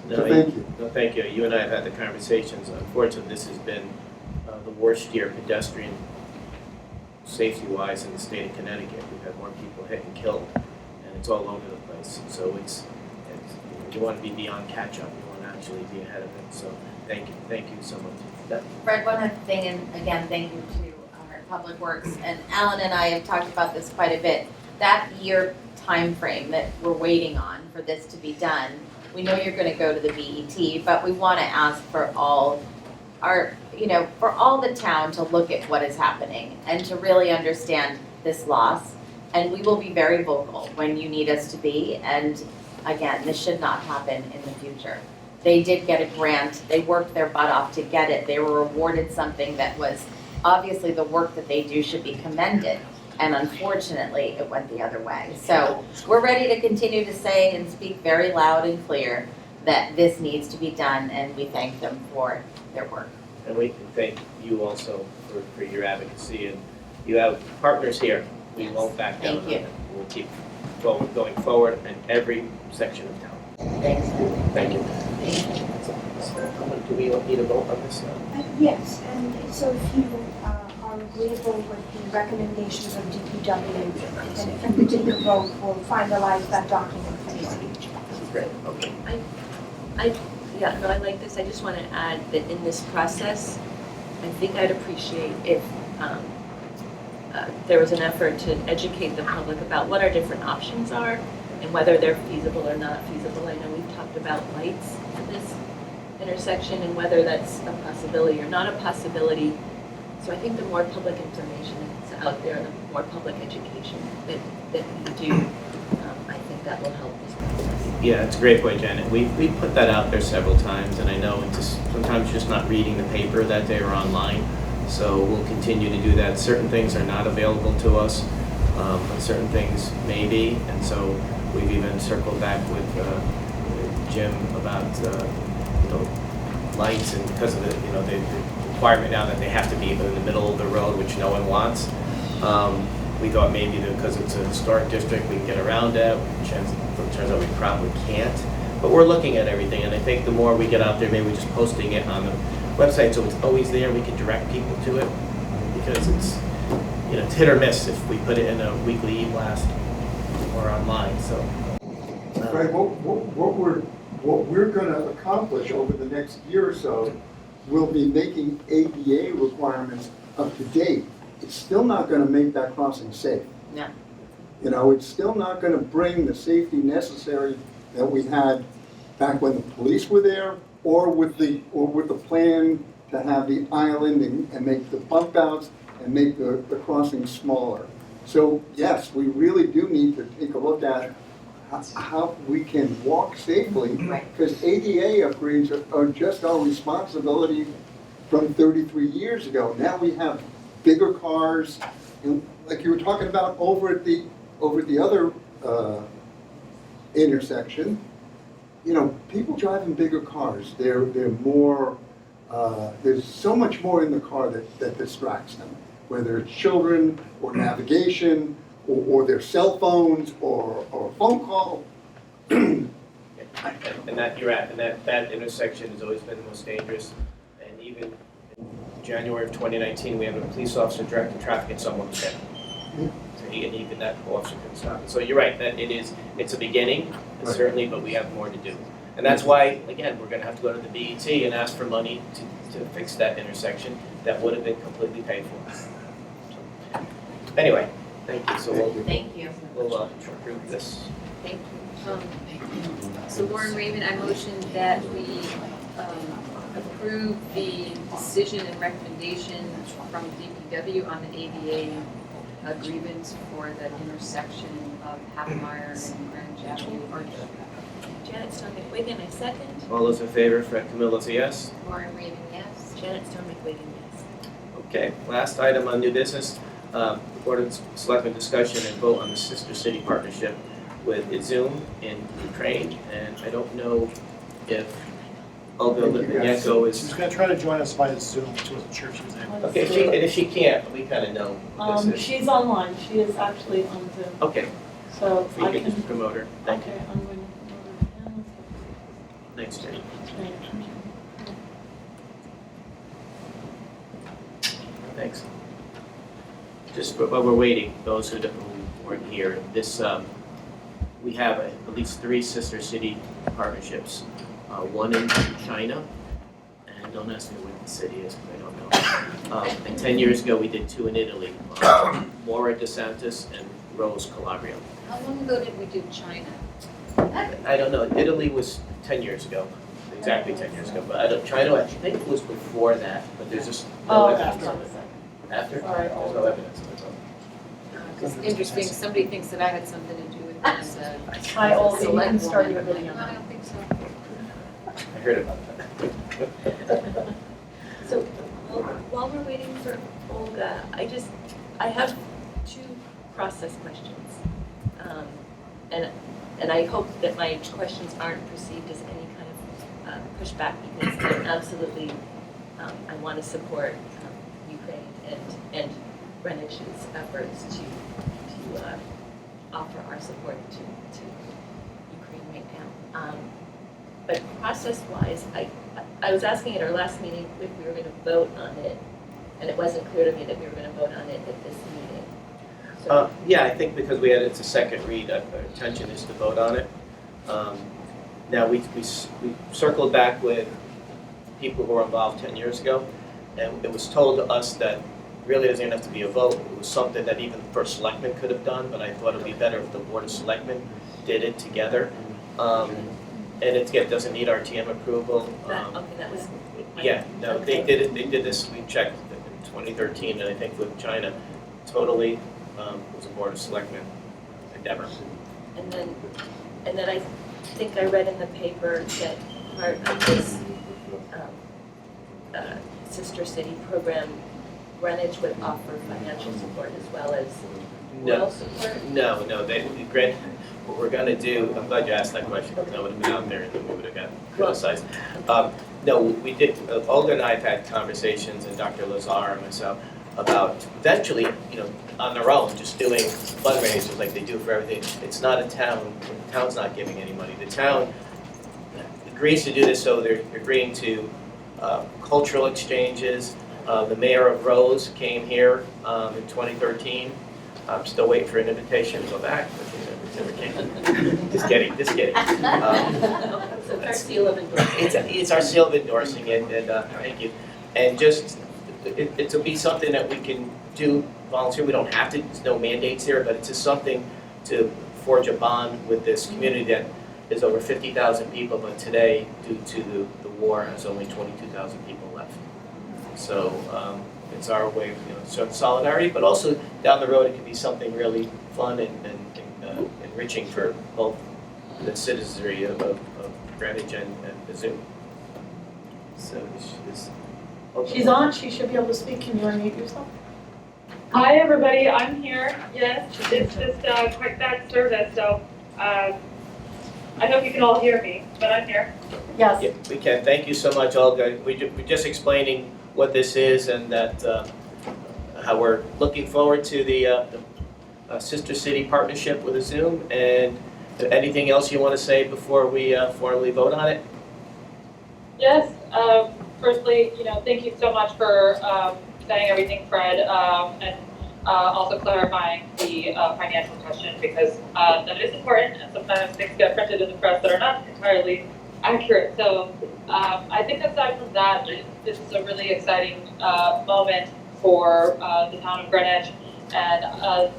S11: So thank you.
S1: No, thank you. You and I have had the conversations. Unfortunately, this has been the worst year pedestrian safety-wise in the state of Connecticut. We've had more people hit and killed, and it's all over the place. So it's you want to be beyond catch-up. You want to actually be ahead of it. So thank you so much.
S13: Fred, one other thing, and again, thank you to our Public Works, and Alan and I have talked about this quite a bit. That year time frame that we're waiting on for this to be done, we know you're going to go to the BET, but we want to ask for all for all the town to look at what is happening and to really understand this loss. And we will be very vocal when you need us to be. And again, this should not happen in the future. They did get a grant. They worked their butt off to get it. They were awarded something that was obviously the work that they do should be commended. And unfortunately, it went the other way. So we're ready to continue to say and speak very loud and clear that this needs to be done, and we thank them for their work.
S1: And we can thank you also for your advocacy, and you have partners here. We won't back down.
S13: Thank you.
S1: On it. We'll keep going forward in every section of town.
S13: Thanks.
S1: Thank you. Do we need a vote on this?
S12: Yes, and so if you are agreeable with the recommendations of DPW, then if you take a vote, we'll finalize that document for you.
S1: Great, okay.
S5: I like this. I just want to add that in this process, I think I'd appreciate if there was an effort to educate the public about what our different options are and whether they're feasible or not feasible. I know we've talked about lights for this intersection and whether that's a possibility or not a possibility. So I think the more public information that's out there, the more public education that we do, I think that will help this process.
S1: Yeah, it's a great point, Janet. We put that out there several times, and I know it's just, sometimes just not reading the paper that day or online. So we'll continue to do that. Certain things are not available to us, but certain things may be. And so we've even circled back with Jim about lights, and because of the requirement now that they have to be in the middle of the road, which no one wants. We thought maybe because it's a historic district, we can get around it. Turns out we probably can't. But we're looking at everything, and I think the more we get out there, maybe we're just posting it on the website so it's always there. We can direct people to it, because it's hit or miss if we put it in a weekly e-blast or online. So,
S11: Right, what we're going to accomplish over the next year or so will be making ADA requirements up to date. It's still not going to make that crossing safe.
S13: No.
S11: It's still not going to bring the safety necessary that we had back when the police were there, or with the plan to have the island and make the bump outs and make the crossing smaller. So yes, we really do need to take a look at how we can walk safely, because ADA upgrades are just our responsibility from 33 years ago. Now we have bigger cars, and like you were talking about over at the other intersection, people driving bigger cars. They're more. There's so much more in the car that distracts them, whether it's children or navigation or their cell phones or a phone call.
S1: and that you're at, and that intersection has always been the most dangerous. And even in January of 2019, we had a police officer directing traffic and someone was hit. So even that officer couldn't stop it. So you're right, that it's a beginning, certainly, but we have more to do. And that's why, again, we're going to have to go to the BET and ask for money to fix that intersection that would have been completely paid for. So, anyway, thank you. So
S13: Thank you.
S1: we'll approve this.
S13: Thank you.
S3: So Lauren Raven, I motion that we approve the decision and recommendation from DPW on the ADA grievance for the intersection of Happmeyer and Greenwich Avenue.
S5: Janet Stone McWigan, I second.
S1: All those in favor, Fred Camillo's a yes.
S3: Lauren Raven, yes.
S5: Janet Stone McWigan, yes.
S1: Okay, last item on new business, Board of Selectmen discussion and vote on the Sister City partnership with Izum in Ukraine. And I don't know if Olga Litvinenko is,
S10: She's gonna try to join us via Zoom, she wasn't sure she was able.
S1: okay, and if she can't, we kind of know who this is.
S14: She's online, she is actually on Zoom,
S1: Okay,
S14: so
S1: if we
S14: I
S1: could
S14: can,
S1: just promote her, thank you.
S14: okay, I'm going to.
S1: Thanks, Jane. Thanks. Just while we're waiting, those who weren't here, this, we have at least 3 sister city partnerships. One in China, and don't ask me what the city is, because I don't know. And 10 years ago, we did 2 in Italy, Mora DeSantis and Rose Calabria.
S3: How long ago did we do China?
S1: I don't know, Italy was 10 years ago, exactly 10 years ago, but I don't, China, I think it was before that, but there's just no evidence of it. After?
S14: Sorry.
S1: There's no evidence of it.
S3: It's interesting, somebody thinks that I had something to do with this.
S14: Hi, Olga, you
S3: select
S14: can start
S3: woman.
S14: your video
S3: No, I
S14: now.
S3: don't think so.
S1: I heard about that.
S5: So while we're waiting for Olga, I have 2 process questions. And I hope that my questions aren't perceived as any kind of pushback, because I'm absolutely, I want to support Ukraine and Greenwich's efforts to offer our support to Ukraine right now. But process-wise, I was asking at our last meeting if we were going to vote on it, and it wasn't clear to me that we were going to vote on it at this meeting. So
S1: Yeah, I think because we had, it's a second read, our intention is to vote on it. Now, we circled back with people who were involved 10 years ago, and it was told to us that really doesn't even have to be a vote. It was something that even the first selectman could have done, but I thought it would be better if the Board of Selectmen did it together. And it doesn't need RTM approval.
S5: that was
S1: Yeah, no, they did it, they did this, we checked in 2013, and I think with China, totally was a Board of Selectmen endeavor.
S5: And then I think I read in the paper that part of this Sister City program, Greenwich would offer financial support as well as moral support.
S1: No, Grant, what we're gonna do, I'm glad you asked that question, because I would have been out there and then we would have got criticized. No, we did, Olga and I have had conversations, and Dr. Lazar and myself, about eventually, on their own, just doing fundraisers like they do for everything. It's not a town, the town's not giving any money. The town agrees to do this, so they're agreeing to cultural exchanges. The mayor of Rose came here in 2013. I'm still waiting for an invitation to go back, but he never came. Just kidding.
S5: So it's our seal of endorsement.
S1: It's our seal of endorsing it, and thank you. And just, it'll be something that we can do volunteer. We don't have to, there's no mandates here, but it's just something to forge a bond with this community that is over 50,000 people, but today, due to the war, has only 22,000 people left. So it's our way of sort of solidarity, but also down the road, it can be something really fun and enriching for both the citizenry of Greenwich and the zoo. So
S14: She's on, she should be able to speak, can you unmute yourself?
S15: Hi, everybody, I'm here. Yes, it's just quite bad service, so I hope you can all hear me, but I'm here.
S14: Yes.
S1: Yeah, we can. Thank you so much, Olga. We're just explaining what this is and that how we're looking forward to the Sister City partnership with Zoom. And anything else you want to say before we formally vote on it?
S15: Yes, firstly, thank you so much for saying everything, Fred, and also clarifying the financial question, because that is important, and sometimes things get printed in the press that are not entirely accurate. So I think aside from that, this is a really exciting moment for the town of Greenwich and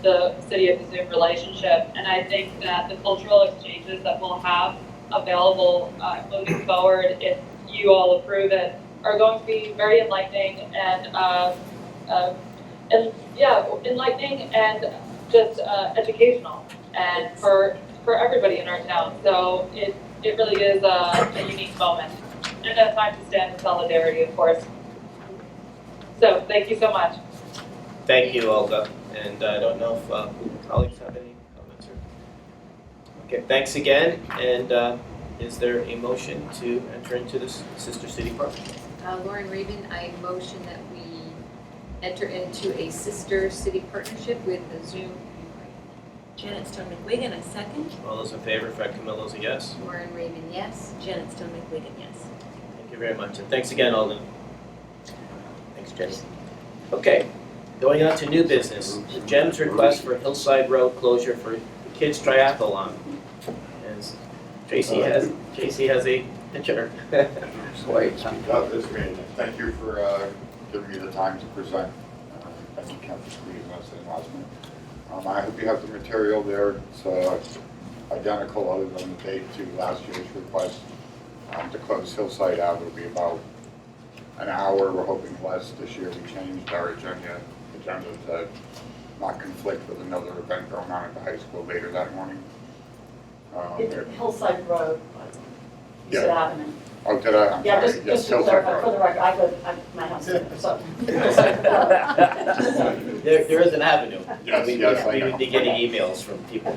S15: the city of the Zoom relationship. And I think that the cultural exchanges that we'll have available moving forward, if you all approve it, are going to be very enlightening and enlightening and just educational and for everybody in our town. So it really is a unique moment and a time to stand in solidarity, of course. So thank you so much.
S1: Thank you, Olga. And I don't know if colleagues have any comments or... Okay, thanks again. And is there a motion to enter into this Sister City Partnership?
S3: Lauren Raven, I motion that we enter into a sister city partnership with the Zoom.
S5: Janet Stone McWigan, I second.
S1: All those in favor, Fred Camillo's a yes.
S3: Lauren Raven, yes.
S5: Janet Stone McWigan, yes.
S1: Thank you very much. And thanks again, Alden. Thanks, Jenny. Okay, going on to new business. Jem's request for Hillside Road closure for the kids triathlon. And Tracy has a picture.
S16: This meeting, thank you for giving me the time to present. Thank you, Ken, for squeezing us in last minute. I hope you have the material there. It's identical other than the date to last year's request. To close Hillside out, it'll be about an hour. We're hoping less. This year we changed our agenda to not conflict with another event going on at the high school later that morning.
S14: Hillside Road, you said
S16: Yeah.
S14: Avenue.
S16: Oh, did I? I'm
S14: Yeah,
S16: sorry.
S14: just
S16: Yes,
S14: to
S16: Hillside
S14: clarify, for
S16: Road.
S14: the record, my house, so.
S1: There is an avenue.
S16: Yes,
S1: we
S16: yes, I
S1: we
S16: know.
S1: would be getting emails from people,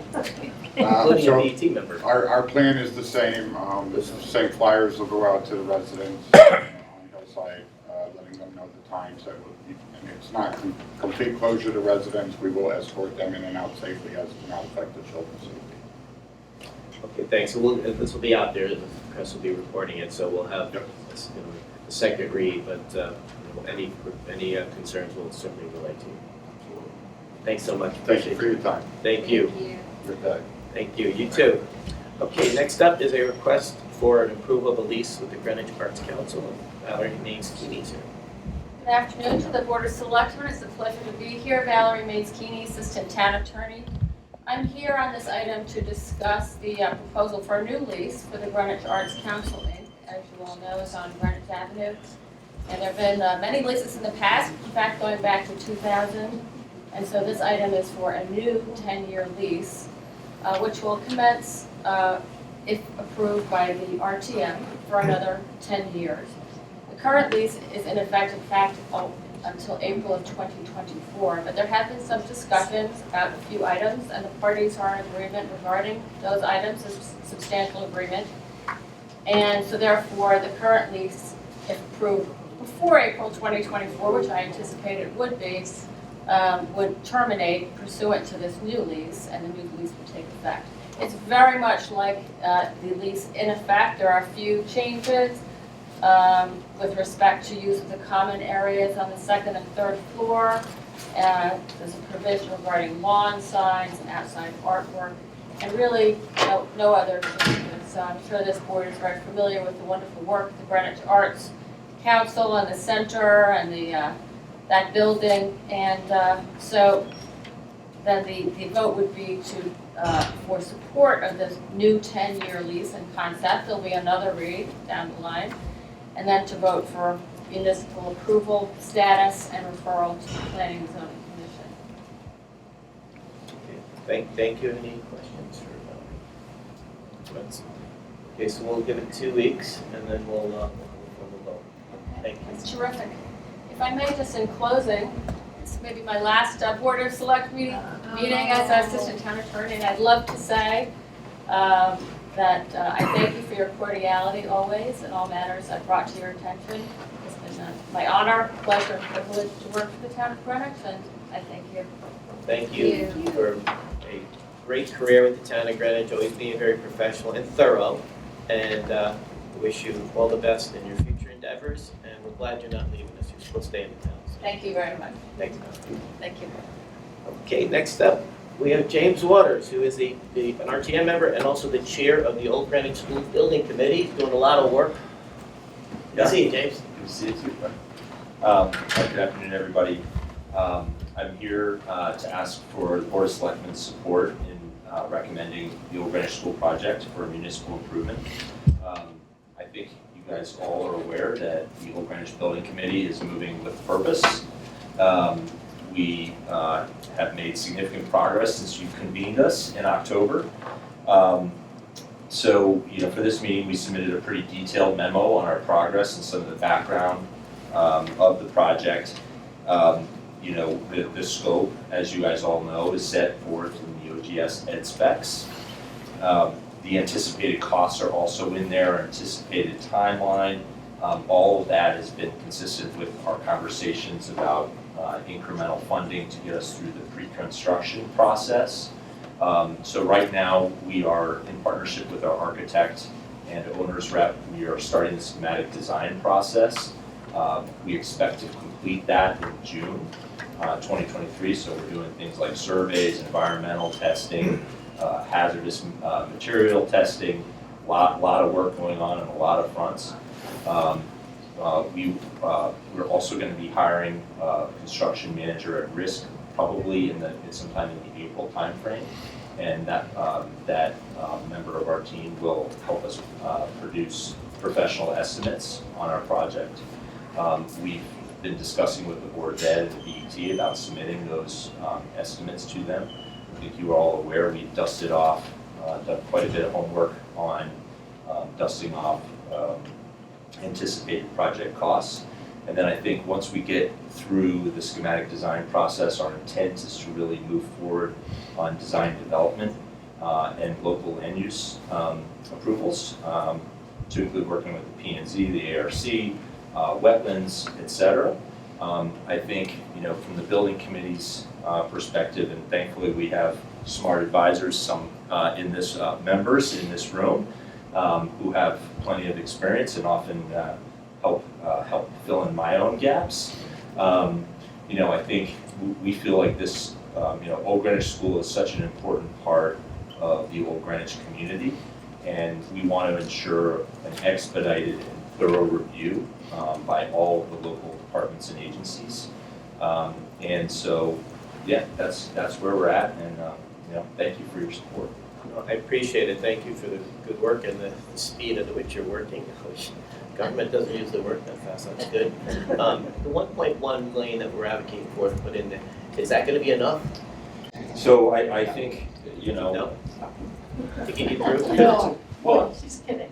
S1: including
S16: So
S1: a DET member.
S16: our plan is the same. The same flyers will go out to the residents on Hillside, letting them know the times that will be, and it's not complete closure to residents. We will escort them in and out safely as to not affect the children's safety.
S1: Okay, thanks. So this will be out there. The press will be reporting it, so we'll have the second read. But any concerns, we'll certainly relay to you. Thanks so much.
S16: Thank you for your time.
S1: Thank you.
S16: Good day.
S1: Thank you. You too. Okay, next up is a request for an approval of a lease with the Greenwich Arts Council. Valerie Maines-Keeney's here.
S17: Good afternoon to the Board of Selectmen. It's a pleasure to be here. Valerie Maines-Keeney, Assistant Town Attorney. I'm here on this item to discuss the proposal for a new lease for the Greenwich Arts Council, Inc. As you all know, is on Greenwich Avenue. And there have been many leases in the past, in fact, going back to 2000. And so this item is for a new 10-year lease, which will commence, if approved by the RTM, for another 10 years. The current lease is in effect, until April of 2024, but there have been some discussions about a few items, and the parties are in agreement regarding those items, a substantial agreement. And so therefore, the current lease, if approved before April 2024, which I anticipate it would be, would terminate pursuant to this new lease, and the new lease would take effect. It's very much like the lease in effect. There are a few changes with respect to use of the common areas on the second and third floor. There's a provision regarding lawn signs and outside artwork, and really no other changes. So I'm sure this board is very familiar with the wonderful work of the Greenwich Arts Council and the center and that building. And so then the vote would be for support of this new 10-year lease and concept. There'll be another read down the line. And then to vote for municipal approval status and referral to the Planning and Zoning Commission.
S1: Okay. Thank you. Any questions for Valerie? Okay, so we'll give it 2 weeks, and then we'll vote. Thank you.
S17: That's terrific. If I may, just in closing, this may be my last Board of Select meeting as Assistant Town Attorney, and I'd love to say that I thank you for your cordiality always in all matters I've brought to your attention. It's been my honor, pleasure, and privilege to work for the town of Greenwich, and I thank you.
S1: Thank you for a great career with the town of Greenwich, always being very professional and thorough, and wish you all the best in your future endeavors, and we're glad you're not leaving us. You're still staying in town. So
S17: Thank you very much.
S1: thanks.
S17: Thank you.
S1: Okay, next up, we have James Waters, who is an RTM member and also the chair of the Old Greenwich School Building Committee. He's doing a lot of work. Good to see you, James.
S18: Good to see you too, Fred. Good afternoon, everybody. I'm here to ask for the Board of Selectmen's support in recommending the Old Greenwich School project for municipal improvement. I think you guys all are aware that the Old Greenwich Building Committee is moving with purpose. We have made significant progress since you convened us in October. So, for this meeting, we submitted a pretty detailed memo on our progress and some of the background of the project. The scope, as you guys all know, is set forth in the OGS Ed specs. The anticipated costs are also in there, anticipated timeline. All of that has been consistent with our conversations about incremental funding to get us through the pre-construction process. So right now, we are in partnership with our architect and owner's rep. We are starting the schematic design process. We expect to complete that in June 2023. So we're doing things like surveys, environmental testing, hazardous material testing, a lot of work going on a lot of fronts. We're also going to be hiring a construction manager at risk, probably sometime in the April timeframe, and that member of our team will help us produce professional estimates on our project. We've been discussing with the Board of Ed and the BET about submitting those estimates to them. I think you are all aware we've dusted off, done quite a bit of homework on dusting off anticipated project costs. And then I think once we get through the schematic design process, our intent is to really move forward on design development and local land use approvals, to include working with the P&Z, the ARC, wetlands, et cetera. I think, from the building committee's perspective, and thankfully we have smart advisors, some members in this room, who have plenty of experience and often help fill in my own gaps. I think we feel like this, Old Greenwich School is such an important part of the Old Greenwich community, and we want to ensure an expedited and thorough review by all of the local departments and agencies. And so, yeah, that's where we're at, and thank you for your support.
S1: I appreciate it. Thank you for the good work and the speed at which you're working. Government doesn't usually work that fast. That's good. The 1.1 million that we're advocating for to put in there, is that going to be enough?
S18: So I think,
S1: No? To get you through?
S14: No,
S18: Well,
S14: she's kidding.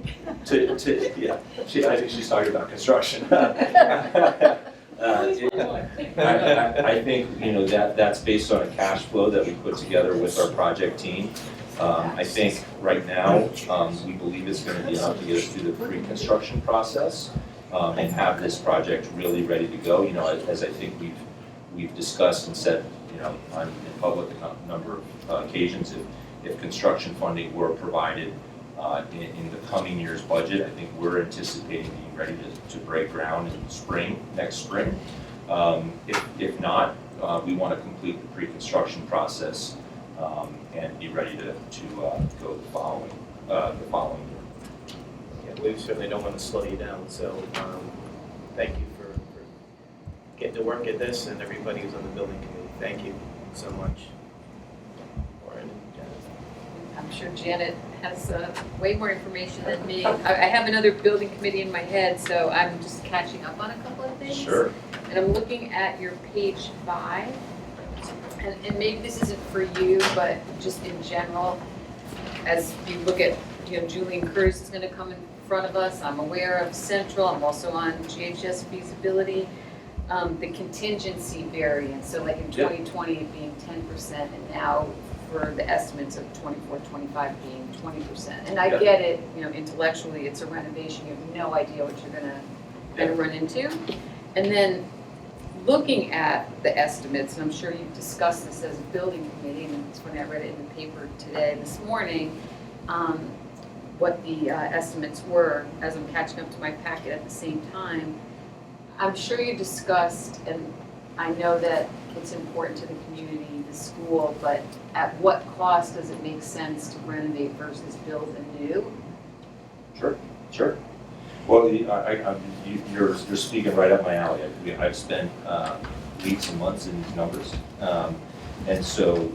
S18: yeah, I think she's talking about construction. I think, that's based on a cash flow that we put together with our project team. I think right now, we believe it's going to be enough to get us through the pre-construction process and have this project really ready to go. As I think we've discussed and said, in public a number of occasions, if construction funding were provided in the coming year's budget, I think we're anticipating being ready to break ground in next spring. If not, we want to complete the pre-construction process and be ready to go the following year.
S1: Yeah, we certainly don't want to slow you down, so thank you for getting to work at this, and everybody who's on the building committee. Thank you so much. Lauren and Janet.
S3: I'm sure Janet has way more information than me. I have another building committee in my head, so I'm just catching up on a couple of things.
S18: Sure.
S3: And I'm looking at your page 5, and maybe this isn't for you, but just in general, as you look at, Julian Curtis is going to come in front of us. I'm aware of Central. I'm also on GHS feasibility. The contingency variance, so like in 2020 it being 10%, and now for the estimates of 24, 25 being 20%. And I get it, intellectually it's a renovation. You have no idea what you're gonna run into. And then looking at the estimates, and I'm sure you've discussed this as a building committee, and it's when I read it in the paper this morning, what the estimates were as I'm catching up to my packet at the same time. I'm sure you discussed, and I know that it's important to the community, the school, but at what cost does it make sense to renovate versus build anew?
S18: Sure. Well, you're speaking right up my alley. I've spent weeks and months in these numbers. And so,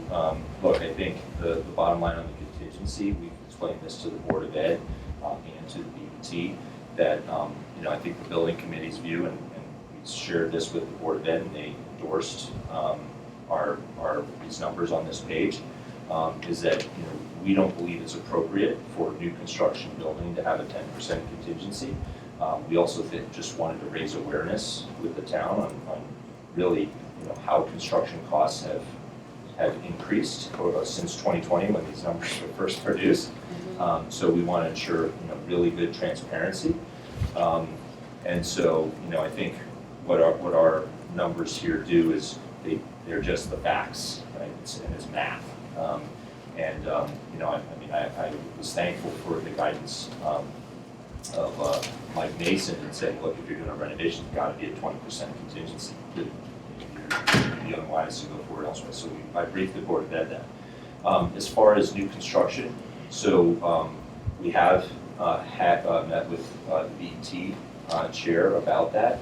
S18: look, I think the bottom line on the contingency, we've explained this to the Board of Ed and to the BET, that, I think the building committee's view, and we shared this with the Board of Ed, and they endorsed these numbers on this page, is that, we don't believe it's appropriate for new construction building to have a 10% contingency. We also just wanted to raise awareness with the town on really, how construction costs have increased since 2020 when these numbers were first produced. So we want to ensure, really good transparency. And so, I think what our numbers here do is they're just the facts, right? It's math. I was thankful for the guidance of Mike Mason and saying, look, if you're doing a renovation, it's got to be a 20% contingency. You're unwise to go forward elsewhere. So I briefed the Board of Ed that. As far as new construction, so we have met with the BET chair about that,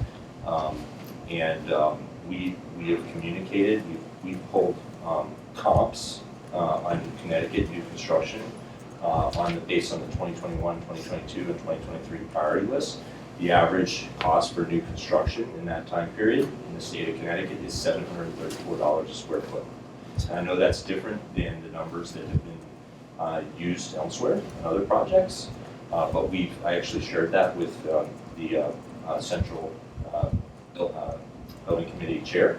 S18: we have communicated. We've pulled comps on Connecticut new construction based on the 2021, 2022, and 2023 priority list. The average cost for new construction in that time period in the state of Connecticut is $734 a square foot. And I know that's different than the numbers that have been used elsewhere in other projects, but I actually shared that with the Central Building Committee chair,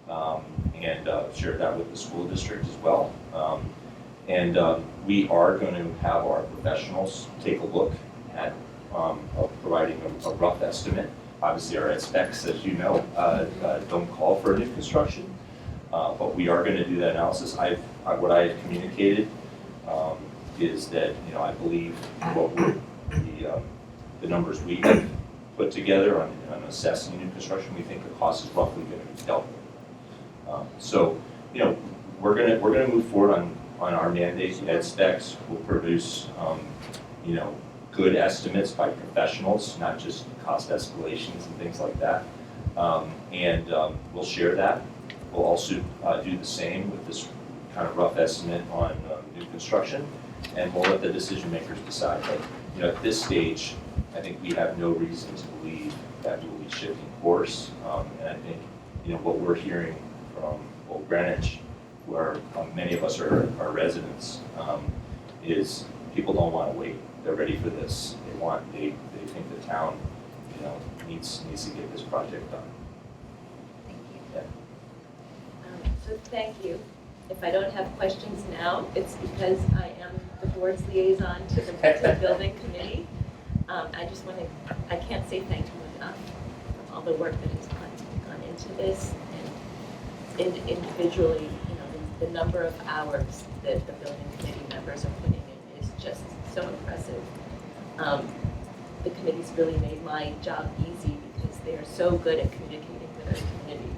S18: and shared that with the school district as well. We are going to have our professionals take a look at providing a rough estimate. Obviously, our specs, as you know, don't call for new construction, but we are going to do that analysis. What I have communicated is that I believe the numbers we have put together on assessing new construction, we think the cost is roughly going to be double. So, we're gonna move forward on our mandate. Ed specs will produce, good estimates by professionals, not just cost escalations and things like that. We'll share that. We'll also do the same with this kind of rough estimate on new construction, and we'll let the decision makers decide. But, at this stage, I think we have no reason to believe that we'll be shifting course. And I think, what we're hearing from Old Greenwich, where many of us are residents, is people don't want to wait. They're ready for this. They think the town, needs to get this project done.
S5: Thank you.
S18: Yeah.
S5: So thank you. If I don't have questions now, it's because I am the board's liaison to the building committee. I can't say thank you enough for all the work that has gone into this, and individually, the number of hours that the building committee members are putting in is just so impressive. The committee's really made my job easy because they are so good at communicating with our community.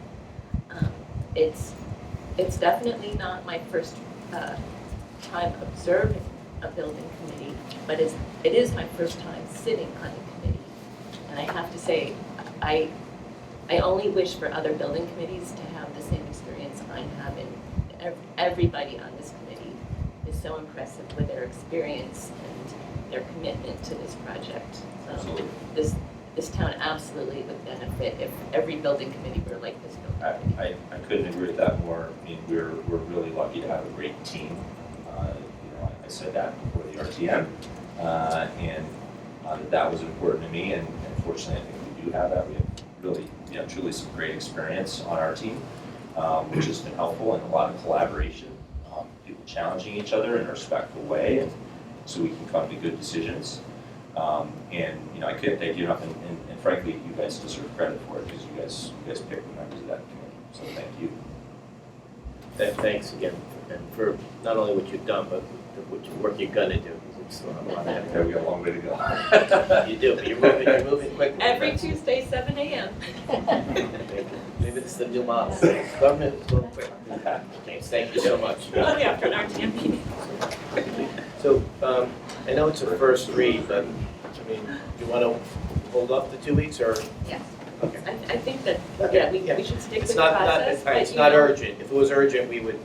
S5: It's definitely not my first time observing a building committee, but it is my first time sitting on a committee. And I have to say, I only wish for other building committees to have the same experience I'm having. Everybody on this committee is so impressive with their experience and their commitment to this project. This town absolutely would benefit if every building committee were like this building committee.
S18: I couldn't agree with that more. I mean, we're really lucky to have a great team. I said that before the RTM, and that was important to me. And fortunately, I think we do have that. We have truly some great experience on our team, which has been helpful, and a lot of collaboration, people challenging each other in a respectful way, and so we can come to good decisions. I couldn't thank you enough, and frankly, you guys deserve credit for it because you guys picked the members of that committee. So thank you.
S1: Thanks again, and for not only what you've done, but what work you're gonna do. It's a lot of
S18: Yeah, we got a long way to go.
S1: You do, but you're moving quickly.
S5: Every Tuesday, 7 a.m.
S1: Maybe it's the new model. Government is going quick. Thanks, thank you so much.
S5: Only after an RTM meeting.
S1: So, I know it's a first read, but, do you want to hold up the 2 weeks, or?
S13: Yes.
S5: I think that, yeah, we should stick with
S1: It's
S5: the
S1: not,
S5: process, but
S1: it's
S5: you
S1: not
S5: know-
S1: urgent. If it was urgent, we would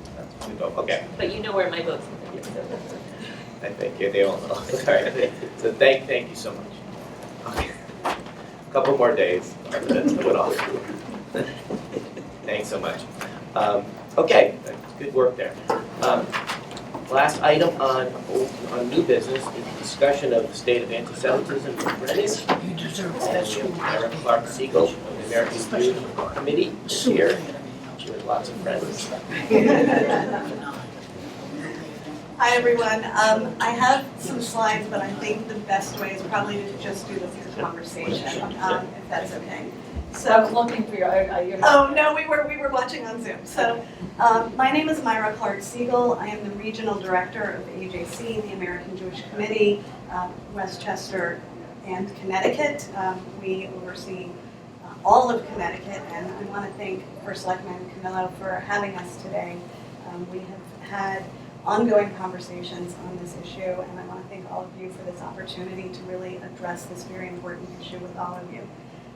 S1: go, okay.
S5: But you know where my vote's gonna be, so.
S1: I think, yeah, they all know. All right. So thank you so much. Okay. Couple more days, that's what off. Thanks so much. Okay, good work there. Last item on new business is discussion of the state of anti-Semitism in Greenwich. You deserve that. Eric Clark Siegel of the American Youth Committee is here with lots of friends.
S19: Hi, everyone. I have some slides, but I think the best way is probably to just do this as a conversation, if that's okay. So
S14: I was looking for your.
S19: Oh, no, we were watching on Zoom. So my name is Myra Clark Siegel. I am the Regional Director of AJC, the American Jewish Committee, Westchester and Connecticut. We oversee all of Connecticut, and I want to thank First Selectman Camillo for having us today. We have had ongoing conversations on this issue, and I want to thank all of you for this opportunity to really address this very important issue with all of you.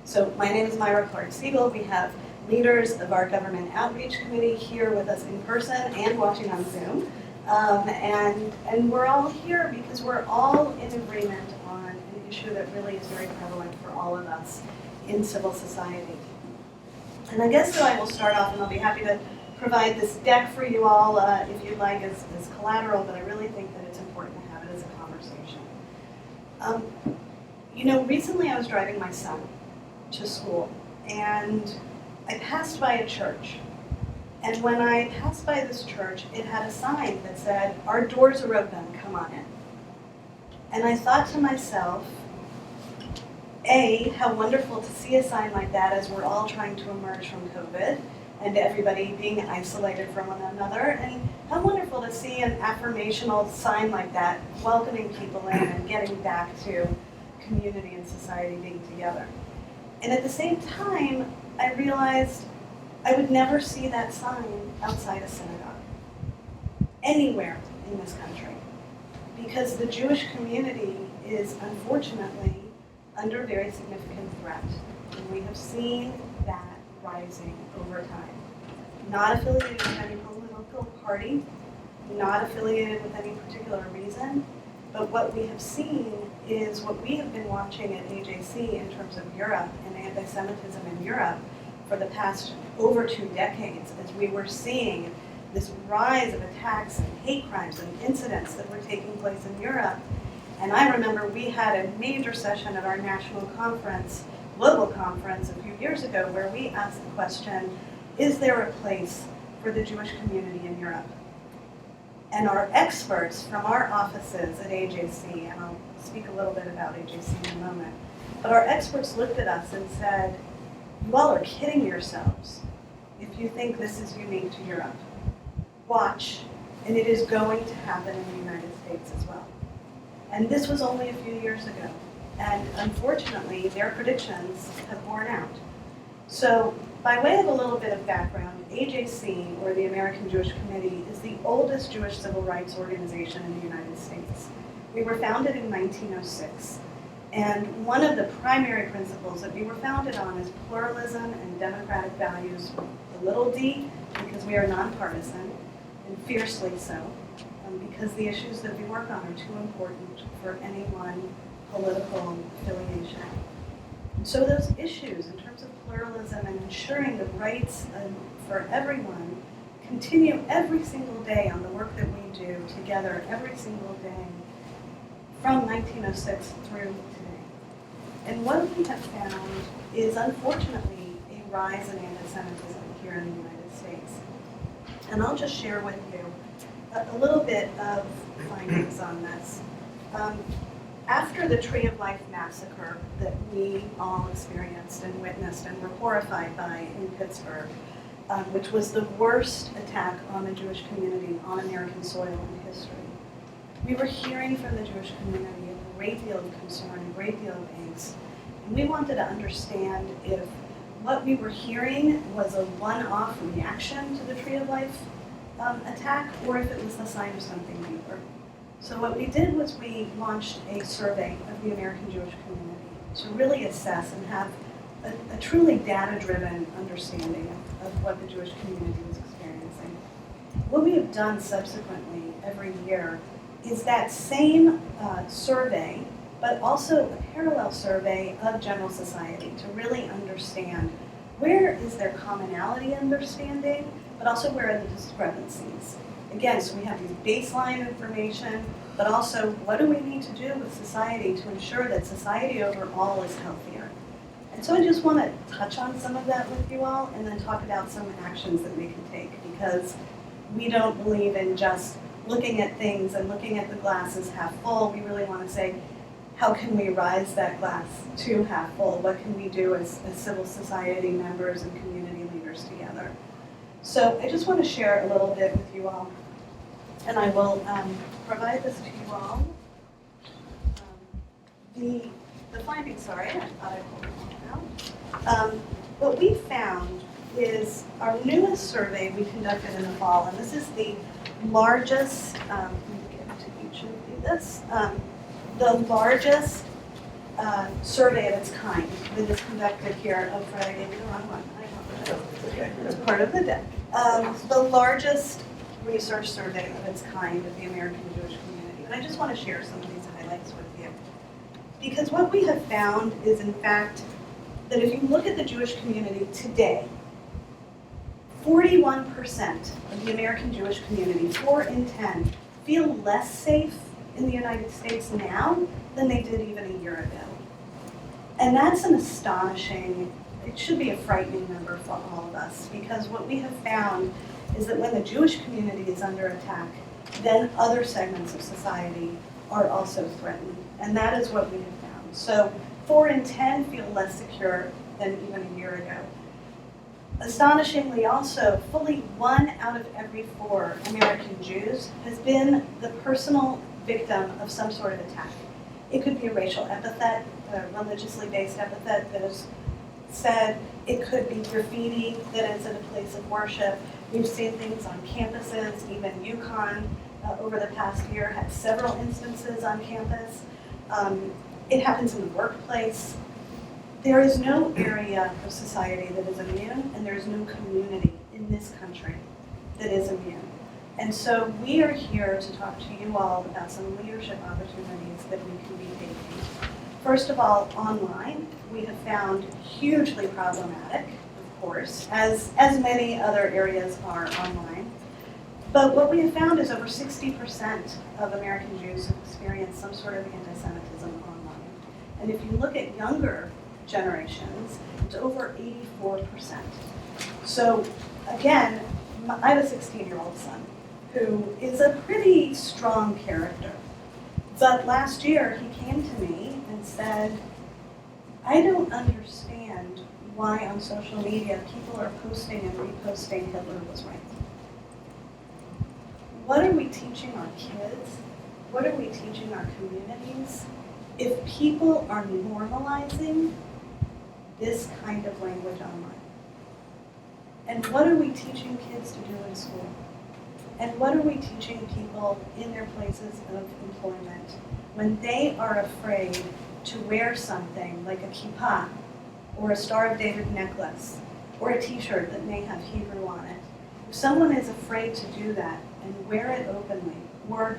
S19: So my name is Myra Clark Siegel. We have leaders of our Government Outreach Committee here with us in person and watching on Zoom. And we're all here because we're all in agreement on an issue that really is very prevalent for all of us in civil society. And I guess so I will start off, and I'll be happy to provide this deck for you all if you'd like as collateral, but I really think that it's important to have it as a conversation. You know, recently I was driving my son to school, and I passed by a church. And when I passed by this church, it had a sign that said, "Our doors are open, come on in." And I thought to myself, A, how wonderful to see a sign like that as we're all trying to emerge from COVID and everybody being isolated from one another, and how wonderful to see an affirmational sign like that welcoming people in and getting back to community and society being together. And at the same time, I realized I would never see that sign outside a synagogue, anywhere in this country, because the Jewish community is unfortunately under very significant threat. And we have seen that rising over time. Not affiliated with any political party, not affiliated with any particular reason, but what we have seen is what we have been watching at AJC in terms of Europe and anti-Semitism in Europe for the past over 2 decades, as we were seeing this rise of attacks and hate crimes and incidents that were taking place in Europe. And I remember we had a major session at our national conference, global conference a few years ago, where we asked the question, is there a place for the Jewish community in Europe? And our experts from our offices at AJC, and I'll speak a little bit about AJC in a moment, but our experts looked at us and said, you all are kidding yourselves if you think this is unique to Europe. Watch, and it is going to happen in the United States as well. And this was only a few years ago. And unfortunately, their predictions have borne out. So by way of a little bit of background, AJC, or the American Jewish Committee, is the oldest Jewish civil rights organization in the United States. We were founded in 1906. And one of the primary principles that we were founded on is pluralism and democratic values, a little d, because we are nonpartisan, and fiercely so, because the issues that we work on are too important for any one political affiliation. And so those issues in terms of pluralism and ensuring the rights for everyone continue every single day on the work that we do together every single day from 1906 through today. And what we have found is unfortunately a rise in anti-Semitism here in the United States. And I'll just share with you a little bit of findings on this. After the Tree of Life massacre that we all experienced and witnessed and were horrified by in Pittsburgh, which was the worst attack on the Jewish community on American soil in history, we were hearing from the Jewish community a great deal of concern, a great deal of angst. And we wanted to understand if what we were hearing was a one-off reaction to the Tree of Life attack, or if it was the sign of something deeper. So what we did was we launched a survey of the American Jewish community to really assess and have a truly data-driven understanding of what the Jewish community was experiencing. What we have done subsequently every year is that same survey, but also a parallel survey of general society to really understand where is there commonality understanding, but also where are the discrepancies. Again, so we have these baseline information, but also what do we need to do with society to ensure that society overall is healthier. And so I just want to touch on some of that with you all and then talk about some actions that we can take, because we don't believe in just looking at things and looking at the glass as half full. We really want to say, how can we rise that glass to half full? What can we do as civil society members and community leaders together? So I just want to share a little bit with you all, and I will provide this to you all. The findings, sorry, I thought I pulled them all out. What we found is our newest survey we conducted in the fall, and this is the largest, let me get to each of this, the largest survey of its kind that is conducted here. Oh, Fred, I gave you the wrong one. I apologize. It's part of the deck. The largest research survey of its kind of the American Jewish community. And I just want to share some of these highlights with you. Because what we have found is, in fact, that if you look at the Jewish community today, 41% of the American Jewish community, 4 in 10, feel less safe in the United States now than they did even a year ago. And that's an astonishing, it should be a frightening number for all of us, because what we have found is that when the Jewish community is under attack, then other segments of society are also threatened. And that is what we have found. So 4 in 10 feel less secure than even a year ago. Astonishingly also, fully 1 out of every 4 American Jews has been the personal victim of some sort of attack. It could be a racial epithet, a religiously based epithet that is said. It could be graffiti that is at a place of worship. We've seen things on campuses, even UConn over the past year had several instances on campus. It happens in the workplace. There is no area of society that is immune, and there is no community in this country that is immune. And so we are here to talk to you all about some leadership opportunities that we can be taking. First of all, online, we have found hugely problematic, of course, as many other areas are online. But what we have found is over 60% of American Jews have experienced some sort of anti-Semitism online. And if you look at younger generations, it's over 84%. So again, I have a 16-year-old son who is a pretty strong character. But last year he came to me and said, I don't understand why on social media people are posting and reposting Hitler was right. What are we teaching our kids? What are we teaching our communities if people are normalizing this kind of language online? And what are we teaching kids to do in school? And what are we teaching people in their places of employment when they are afraid to wear something like a kippah or a Star of David necklace or a t-shirt that may have Hebrew on it? If someone is afraid to do that and wear it openly, or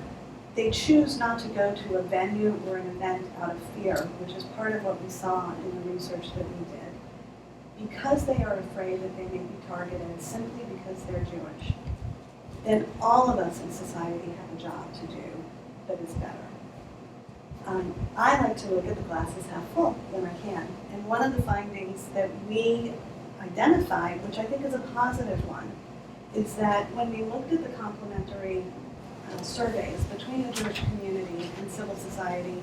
S19: they choose not to go to a venue or an event out of fear, which is part of what we saw in the research that we did, because they are afraid that they may be targeted simply because they're Jewish, then all of us in society have a job to do that is better. I like to look at the glasses half full when I can. And one of the findings that we identified, which I think is a positive one, is that when we looked at the complementary surveys between the Jewish community and civil society,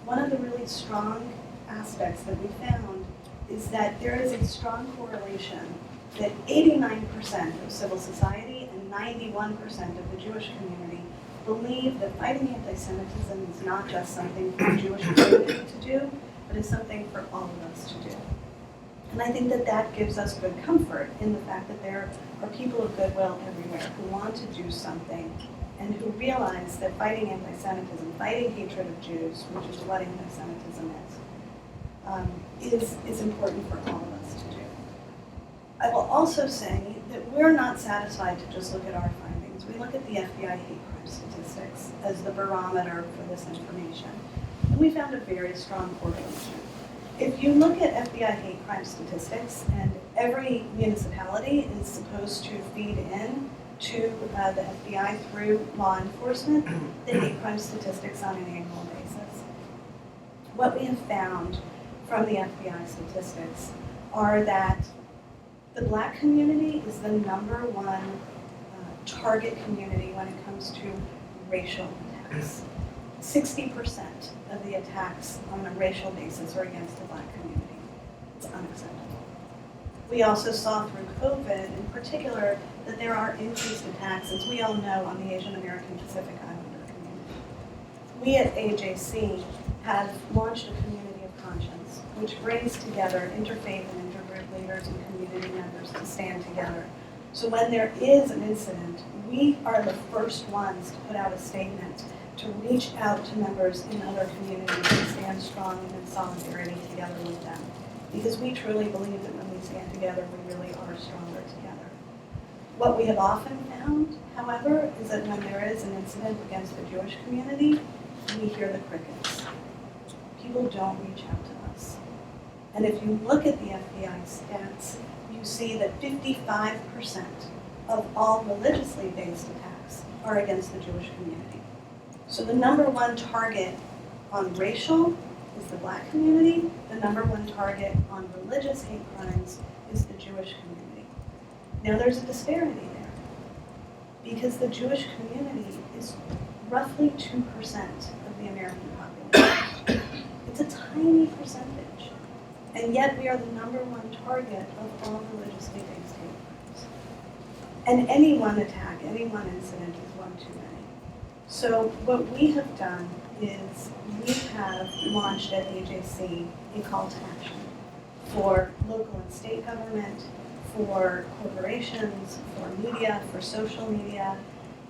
S19: one of the really strong aspects that we found is that there is a strong correlation that 89% of civil society and 91% of the Jewish community believe that fighting anti-Semitism is not just something for the Jewish community to do, but is something for all of us to do. And I think that that gives us good comfort in the fact that there are people of goodwill everywhere who want to do something and who realize that fighting anti-Semitism, fighting hatred of Jews, which is what anti-Semitism is, is important for all of us to do. I will also say that we're not satisfied to just look at our findings. We look at the FBI hate crime statistics as the barometer for this information. And we found a very strong correlation. If you look at FBI hate crime statistics, and every municipality is supposed to feed in to the FBI through law enforcement, the hate crime statistics on an annual basis. What we have found from the FBI statistics are that the Black community is the #1 target community when it comes to racial attacks. 60% of the attacks on a racial basis are against the Black community. It's unacceptable. We also saw through COVID in particular that there are increased attacks, as we all know, on the Asian American Pacific Islander community. We at AJC have launched a community of conscience, which brings together interfaith and intergroup leaders and community members to stand together. So when there is an incident, we are the first ones to put out a statement to reach out to members in other communities and stand strong and in solidarity together with them. Because we truly believe that when we stand together, we really are stronger together. What we have often found, however, is that when there is an incident against the Jewish community, we hear the crickets. People don't reach out to us. And if you look at the FBI stats, you see that 55% of all religiously based attacks are against the Jewish community. So the #1 target on racial is the Black community. The #1 target on religious hate crimes is the Jewish community. Now there's a disparity there because the Jewish community is roughly 2% of the American population. It's a tiny percentage. And yet we are the #1 target of all religiously based hate crimes. And any one attack, any one incident is one too many. So what we have done is we have launched at AJC a call to action for local and state government, for corporations, for media, for social media,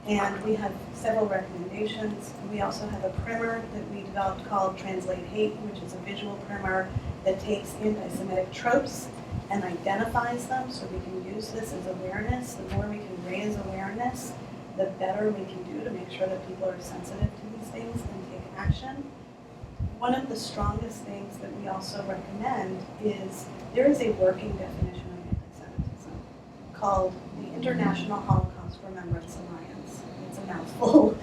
S19: and we have several recommendations. We also have a primer that we developed called Translate Hate, which is a visual primer that takes anti-Semitic tropes and identifies them so we can use this as awareness. The more we can raise awareness, the better we can do to make sure that people are sensitive to these things and take action. One of the strongest things that we also recommend is there is a working definition of anti-Semitism called the International Holocaust Remembrance Alliance. It's a mouthful.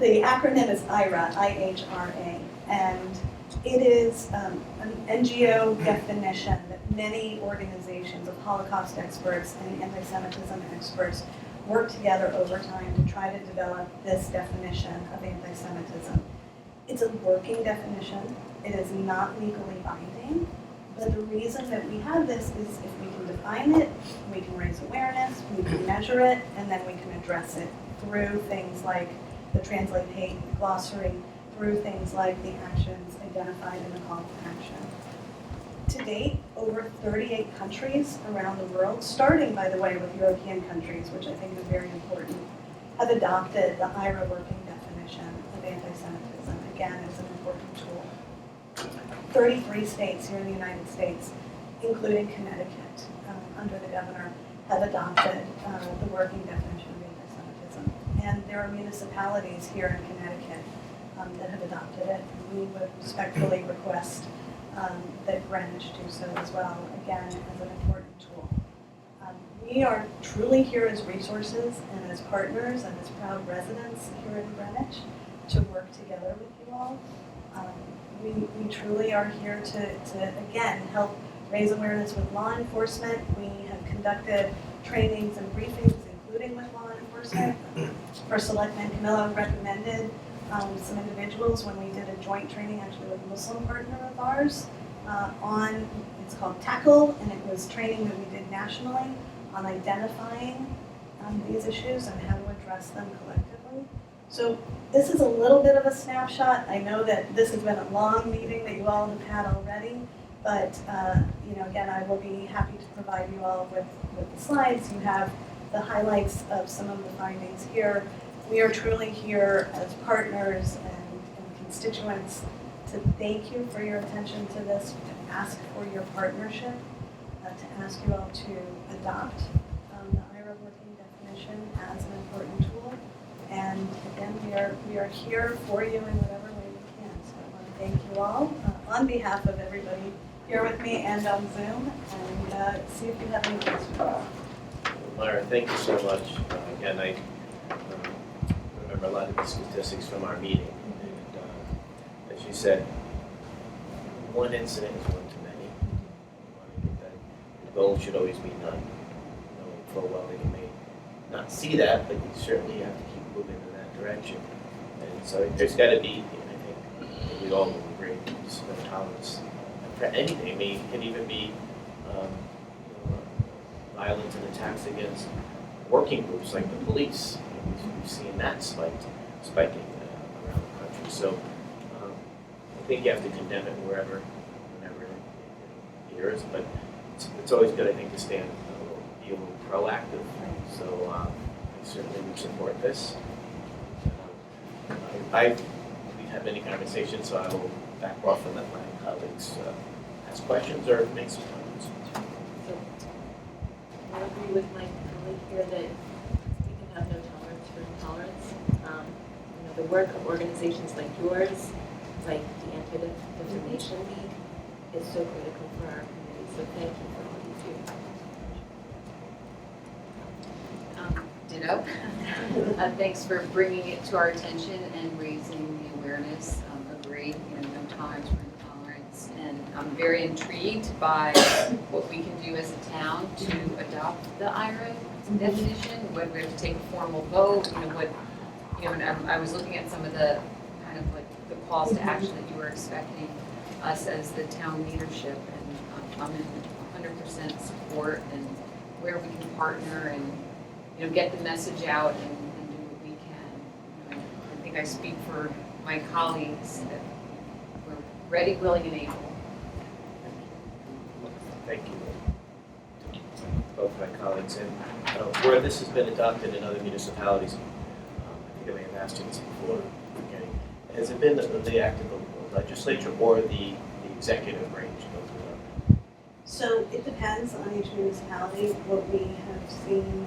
S19: The acronym is IHRA, I-H-R-A, and it is an NGO definition that many organizations of Holocaust experts and anti-Semitism experts work together over time to try to develop this definition of anti-Semitism. It's a working definition. It is not legally binding, but the reason that we have this is if we can define it, we can raise awareness, we can measure it, and then we can address it through things like the Translate Hate glossary, through things like the actions identified in the call to action. To date, over 38 countries around the world, starting, by the way, with European countries, which I think is very important, have adopted the IHRA working definition of anti-Semitism. Again, it's an important tool. 33 states here in the United States, including Connecticut, under the governor, have adopted the working definition of anti-Semitism. And there are municipalities here in Connecticut that have adopted it. We would respectfully request that Greenwich do so as well, again, as an important tool. We are truly here as resources and as partners and as proud residents here in Greenwich to work together with you all. We truly are here to again, help raise awareness with law enforcement. We have conducted trainings and briefings, including with law enforcement. For Selectmen, Camilla recommended some individuals when we did a joint training actually with a Muslim partner of ours on, it's called Tackle, and it was training that we did nationally on identifying these issues and how to address them collectively. So this is a little bit of a snapshot. I know that this has been a long meeting that you all have had already, but again, I will be happy to provide you all with the slides. You have the highlights of some of the findings here. We are truly here as partners and constituents to thank you for your attention to this, to ask for your partnership, to ask you all to adopt the IRA working definition as an important tool. And again, we are here for you in whatever way we can. So I want to thank you all on behalf of everybody here with me and on Zoom, and see if you have any questions.
S1: Myra, thank you so much. Again, I remember a lot of the statistics from our meeting. And as you said, one incident is one too many. You want to get that. The goal should always be none. Knowing full well that you may not see that, but you certainly have to keep moving in that direction. And so there's got to be, I think we all will agree, just no tolerance for anything. I mean, it can even be violence and attacks against working groups like the police. We've seen that spiking around the country. So I think you have to condemn it whenever it appears, but it's always good, I think, to stand be a little proactive. So I certainly would support this. We've had many conversations, so I will back off and let my colleagues ask questions or make some comments.
S5: So I agree with my colleague here that we can have no tolerance for intolerance. The work of organizations like yours, like the Anti-Defamation League, is so critical for our community. So thank you for all you do.
S3: Ditto. Thanks for bringing it to our attention and raising the awareness. Agree, no tolerance for intolerance. And I'm very intrigued by what we can do as a town to adopt the IRA definition, whether we have to take a formal vote, and I was looking at some of the kind of like the calls to action that you were expecting us as the town leadership, and I'm in 100% support and where we can partner and get the message out and do what we can. I think I speak for my colleagues that we're ready, willing, and able.
S1: Thank you, both my colleagues. And where this has been adopted in other municipalities, I think I may have asked you this before, has it been the act of the legislature or the executive branch?
S19: So it depends on each municipality. What we have seen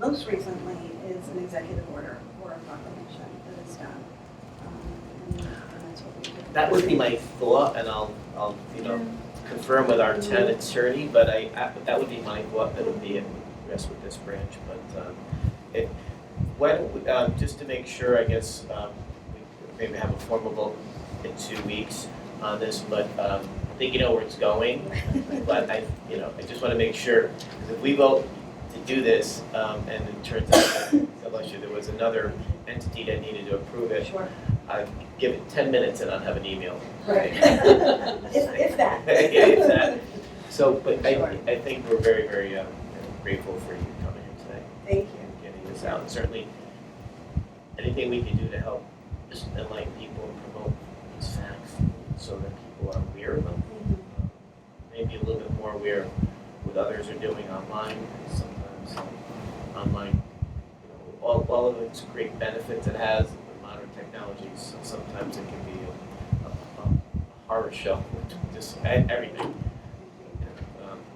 S19: most recently is an executive order or a proclamation that is done. And that's what we do.
S1: That would be my thought, and I'll confirm with our town attorney, but that would be my thought, that would be it, rest with this branch. But why don't we, just to make sure, I guess, we maybe have a formal vote in 2 weeks on this, but I think you know where it's going. But I just want to make sure, because if we vote to do this, and it turns out that unless there was another entity that needed to approve it,
S19: Sure.
S1: Give it 10 minutes and I'll have an email.
S19: Right. if that.
S1: Yeah, if that. So, but
S19: Sure.
S1: I think we're very, very grateful for you coming here today.
S19: Thank you.
S1: And getting this out. And certainly, anything we can do to help just enlighten people and promote these facts so that people are aware of them. Maybe a little bit more aware of what others are doing online. Sometimes online, all of its great benefits it has, the modern technologies, sometimes it can be a horror show with just everything.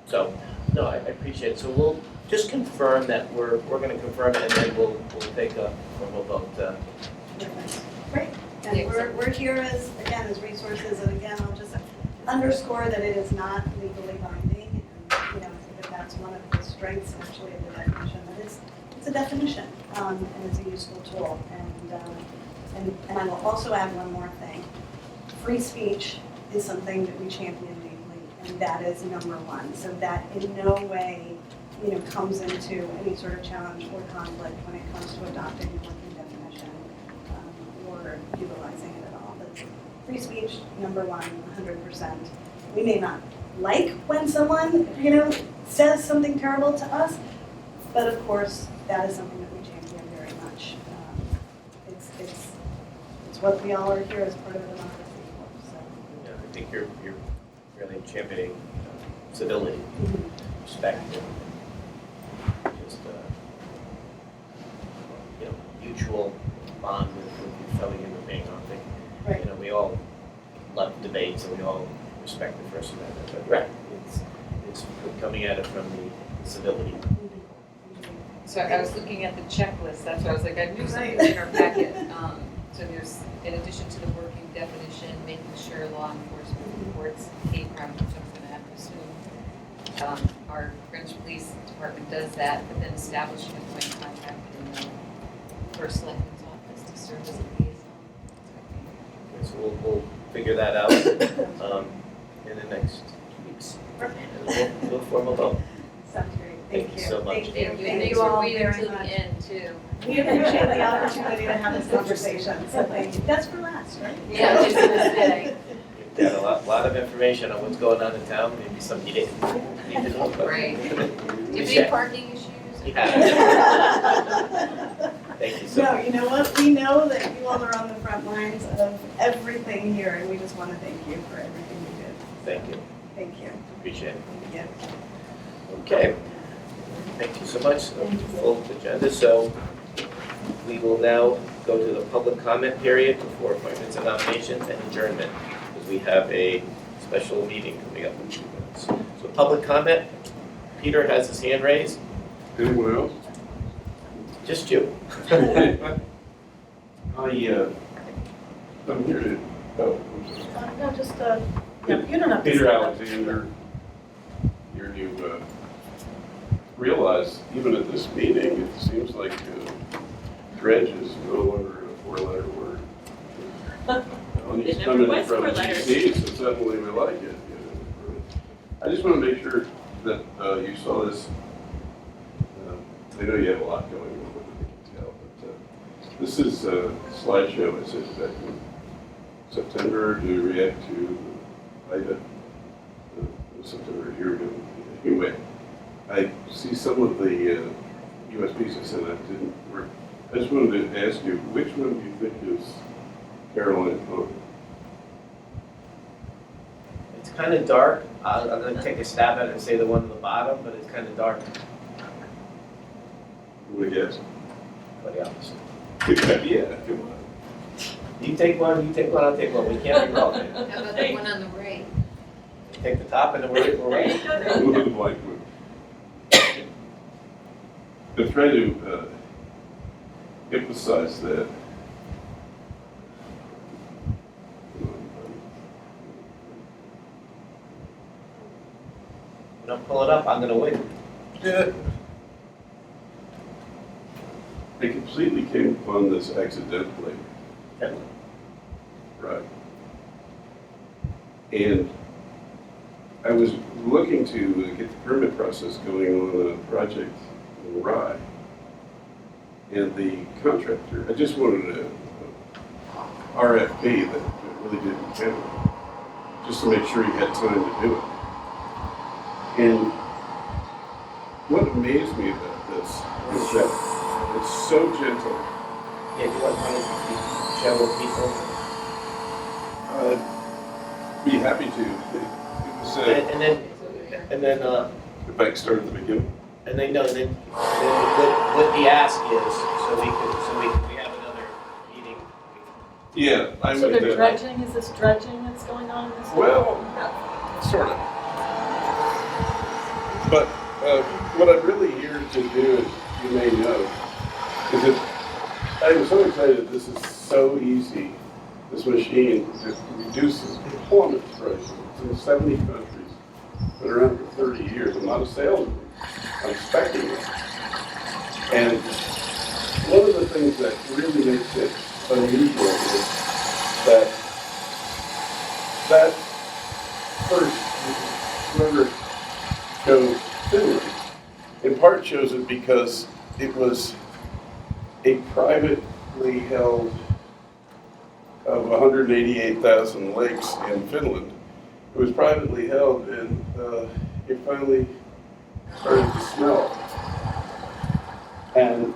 S1: So, no, I appreciate it. So we'll just confirm that we're going to confirm it, and then we'll take a formal vote.
S19: Great. And we're here as resources, and again, I'll just underscore that it is not legally binding. And, I think that that's one of the strengths actually of the definition, that it's a definition, and it's a useful tool. And I will also add one more thing. Free speech is something that we champion deeply, and that is number one. So that in no way, comes into any sort of challenge or conflict when it comes to adopting a working definition or utilizing it at all. But free speech, number one, 100%. We may not like when someone, says something terrible to us, but of course, that is something that we champion very much. It's what we all are here as part of a democracy for. So.
S1: Yeah, I think you're really championing civility, respect, and just mutual bond with your fellow human being. I think we all lot of debates, and we all respect the First Amendment, but right, it's coming at it from the civility.
S3: So I was looking at the checklist, that's why I was like, I knew something was in our packet. So there's, in addition to the working definition, making sure law enforcement reports hate crimes, which I'm gonna have to assume. Our Greenwich Police Department does that, but then establishing a point of contact in the First Selectmen's office to serve as a liaison.
S1: So we'll figure that out in the next weeks. And we'll do a formal vote.
S19: Sounds great.
S1: Thank you so much.
S19: Thank you all very much.
S3: End too.
S19: We appreciate the opportunity to have this conversation, so thank you. That's for last, right?
S3: Yeah, just gonna say.
S1: We've got a lot of information on what's going on in town, maybe some you didn't need to know. but-
S3: Right. Do you have
S1: Yeah.
S3: any parking issues?
S1: Yeah. Thank you so
S19: No,
S1: much.
S19: you know what? We know that you all are on the front lines of everything here, and we just want to thank you for everything you did.
S1: Thank you.
S19: Thank you.
S1: Appreciate it.
S19: Yeah.
S1: Okay. Thank you so much. Full agenda. So we will now go to the public comment period before appointments and nominations and adjournment, because we have a special meeting coming up in 2 minutes. So public comment. Peter has his hand raised.
S20: Anyone else?
S1: Just you.
S20: I'm here to,
S14: No, just, yeah, you don't have to.
S20: Peter
S14: say that.
S20: Alexander, here to realize, even at this meeting, it seems like dredge is no longer a 4-letter word. When he's
S5: It never
S20: coming
S5: was
S20: from
S5: 4 letters.
S20: DC, so suddenly we like it. You know. I just want to make sure that you saw this. I know you have a lot going on, I can tell, but this is a slideshow I sent back in September to react to Ida. September, a year ago. Anyway, I see some of the USBs I sent out didn't work. I just wanted to ask you, which one do you think is Caroline Cohen?
S1: It's kind of dark. I'm going to take a stab at it and say the one on the bottom, but it's kind of dark.
S20: You want to guess?
S1: Or the opposite.
S20: Yeah, come on.
S1: You take one, I'll take one. We can't be wrong.
S3: How about the one on the right?
S1: Take the top and then we're right.
S20: Look at the blank one. I'm trying to emphasize that.
S1: Don't pull it up, I'm going to win.
S20: I completely came upon this accidentally. Right. And I was looking to get the permit process going on a project in Rye. And the contractor, I just wanted a RFP that really didn't count, just to make sure he had time to do it. And what amazed me about this is that it's so gentle.
S1: Yeah, do you want to share with people?
S20: I'd be happy to. It was,
S1: And then,
S20: if I could start at the beginning.
S1: and then, no, then what the ask is, so we have another meeting.
S20: Yeah, I
S14: So
S20: would.
S14: they're dredging, is this dredging that's going on in this?
S20: Well, sort of. But what I'm really here to do, as you may know, is that I am so excited this is so easy, this machine, to reduce employment prices. It's in 70 countries, been around for 30 years. I'm not a salesman, I'm expecting it. And one of the things that really makes it unusual is that first, whoever chose Finland, in part chose it because it was a privately held, of 188,000 lakes in Finland, it was privately held, and it finally started to smell. And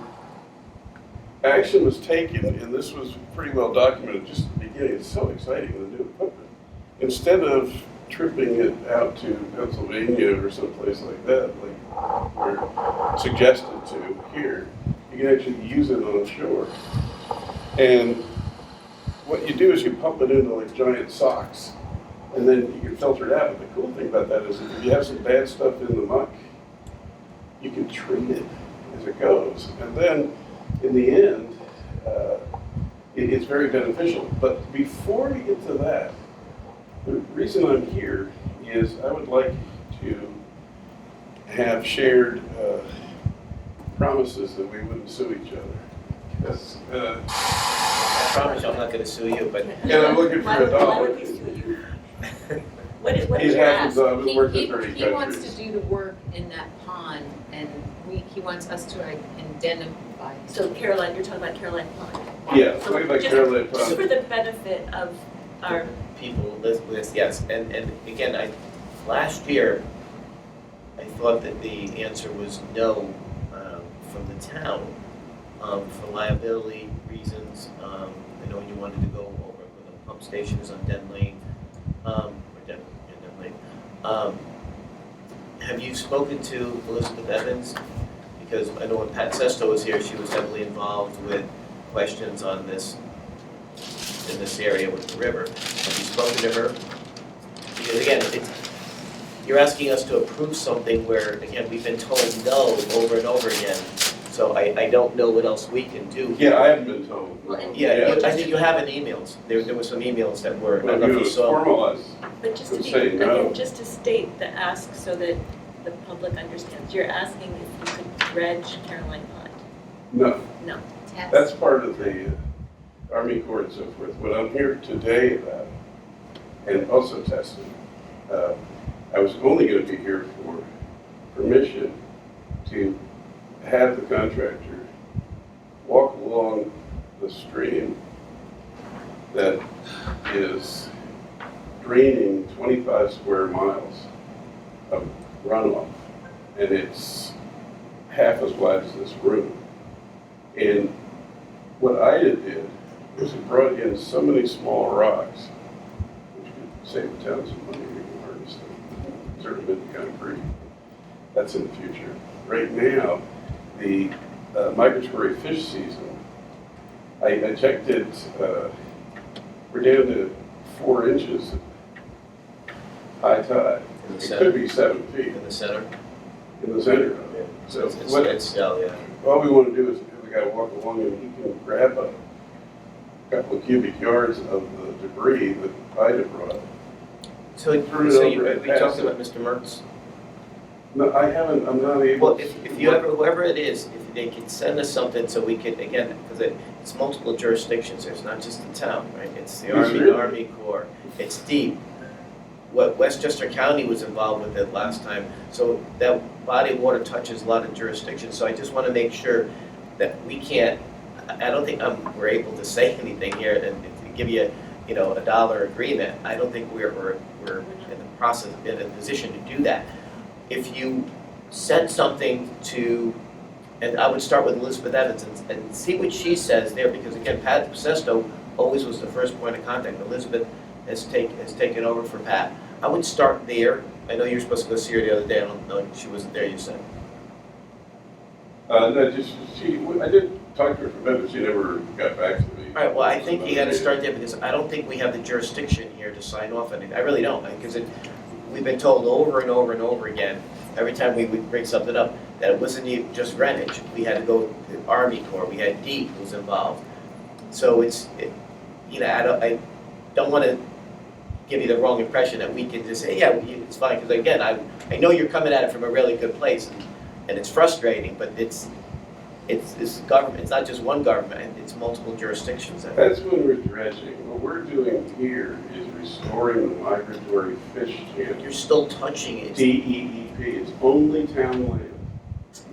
S20: action was taken, and this was pretty well documented just at the beginning. It's so exciting, the new equipment. Instead of tripping it out to Pennsylvania or someplace like that, like we're suggested to here, you can actually use it on shore. And what you do is you pump it into like giant socks, and then you can filter it out. But the cool thing about that is if you have some bad stuff in the muck, you can treat it as it goes. And then, in the end, it's very beneficial. But before we get to that, the reason I'm here is I would like to have shared promises that we wouldn't sue each other. Because,
S1: I promise you I'm not gonna sue you, but.
S20: and I'm looking for a
S5: Why
S20: dollar.
S5: would we sue you? What is
S20: It
S5: your
S20: happens,
S5: ask?
S20: we've worked in 30
S3: He wants to
S20: countries.
S3: do the work in that pond, and he wants us to identify.
S5: So Caroline, you're talking about Caroline Pond.
S20: Yeah,
S5: So
S20: look like
S5: just-
S20: Caroline
S5: Just
S20: Pond.
S5: for the benefit of our,
S1: People live with, yes, and again, last year, I thought that the answer was no from the town for liability reasons. I know you wanted to go over where the pump station is on Den Lane, or Den Lane. Have you spoken to Elizabeth Evans? Because I know when Pat Sesto was here, she was heavily involved with questions on this, in this area with the river. Have you spoken to her? Because again, you're asking us to approve something where, again, we've been told no over and over again. So I don't know what else we can do.
S20: Yeah, I haven't been told.
S1: Yeah, I think you have in emails. There were some emails that were, I don't know
S20: Well,
S1: if you saw.
S20: formalize.
S5: but just to be,
S20: Say no.
S5: again, just to state the ask so that the public understands, you're asking if you could dredge Caroline Pond.
S20: No,
S5: No.
S20: that's part of the Army Corps and so forth. What I'm here today about, and also testing, I was only going to be here for permission to have the contractor walk along the stream that is draining 25 square miles of runoff, and it's half as wide as this room. And what Ida did was it brought in so many small rocks, which could save the town some money, we can harness them, certainly with the concrete. That's in the future. Right now, the migratory fish season, I checked it, we're down to 4 inches of high tide.
S1: In the
S20: It
S1: center.
S20: could be 7 feet
S1: In the center?
S20: in the center of it. So what,
S1: Yeah.
S20: all we want to do is have the guy walk along and he can grab a couple of cubic yards of the debris that Ida brought.
S1: So
S20: Turn it
S1: so
S20: over
S1: you,
S20: and
S1: we
S20: pass
S1: talked
S20: it.
S1: about Mr. Mertz?
S20: No, I haven't, I'm not able.
S1: Well, if you ever, whoever it is, if they can send us something so we could, again, because it's multiple jurisdictions, it's not just the town, right? It's the
S20: It's really-
S1: Army Corps, it's deep. What Westchester County was involved with it last time, so that body of water touches a lot of jurisdictions, so I just want to make sure that we can't, I don't think we're able to say anything here and to give you, you know, a dollar agreement. I don't think we're in the process, in a position to do that. If you send something to, and I would start with Elizabeth Evans and see what she says there, because again, Pat Sesto always was the first point of contact. Elizabeth has taken over for Pat. I would start there. I know you were supposed to go see her the other day. I don't know, she wasn't there, you said.
S20: No, just, I did talk to her for a minute, but she never got back to me.
S1: All right, well, I think you gotta start there, because I don't think we have the jurisdiction here to sign off on it. I really don't, because we've been told over and over and over again, every time we would bring something up, that it wasn't even just Greenwich. We had to go to the Army Corps, we had DEEP was involved. So you know, I don't wanna give you the wrong impression that we can just say, yeah, it's fine, because again, I know you're coming at it from a really good place, and it's frustrating, but it's government, it's not just one government, it's multiple jurisdictions.
S20: That's when we're dredging. What we're doing here is restoring the migratory fish channel.
S1: You're still touching it.
S20: DEEP, it's only town land.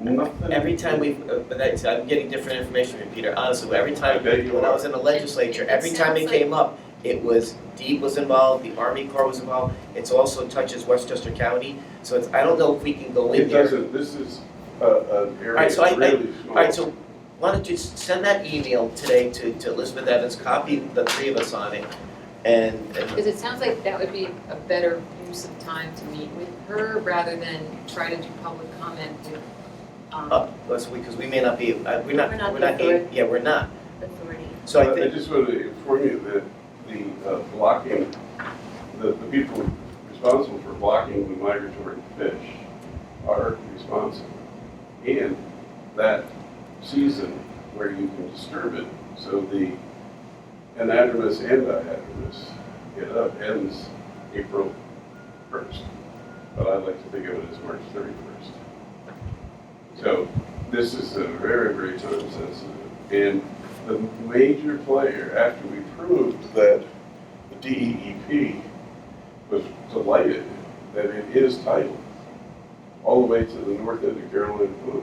S20: Nothing.
S1: Every time I'm getting different information from you, Peter, honestly, every time, when I was in the legislature, every time it came up, it was, DEEP was involved, the Army Corps was involved, it also touches Westchester County, so I don't know if we can go in
S20: It
S1: here.
S20: doesn't, this is an
S1: Alright, so
S20: area really small.
S1: Alright, so why don't you send that email today to Elizabeth Evans, copy the 3 of us on it, and
S3: Because it sounds like that would be a better use of time to meet with her rather than try to do public comment with,
S1: because we may not be, we're not,
S5: We're not
S1: we're
S5: the
S1: not,
S5: authority.
S1: yeah, we're not.
S5: Authority.
S1: So I
S20: I
S1: think,
S20: just want to inform you that the blocking, the people responsible for blocking the migratory fish are responsible. And that season where you can disturb it, so the anadromous and diadromous get up ends April 1st. But I like to think of it as March 31st. So this is a very, very time sensitive. And the major player, after we proved that the DEEP was delighted that it is tidal, all the way to the north end of Carolina Pond.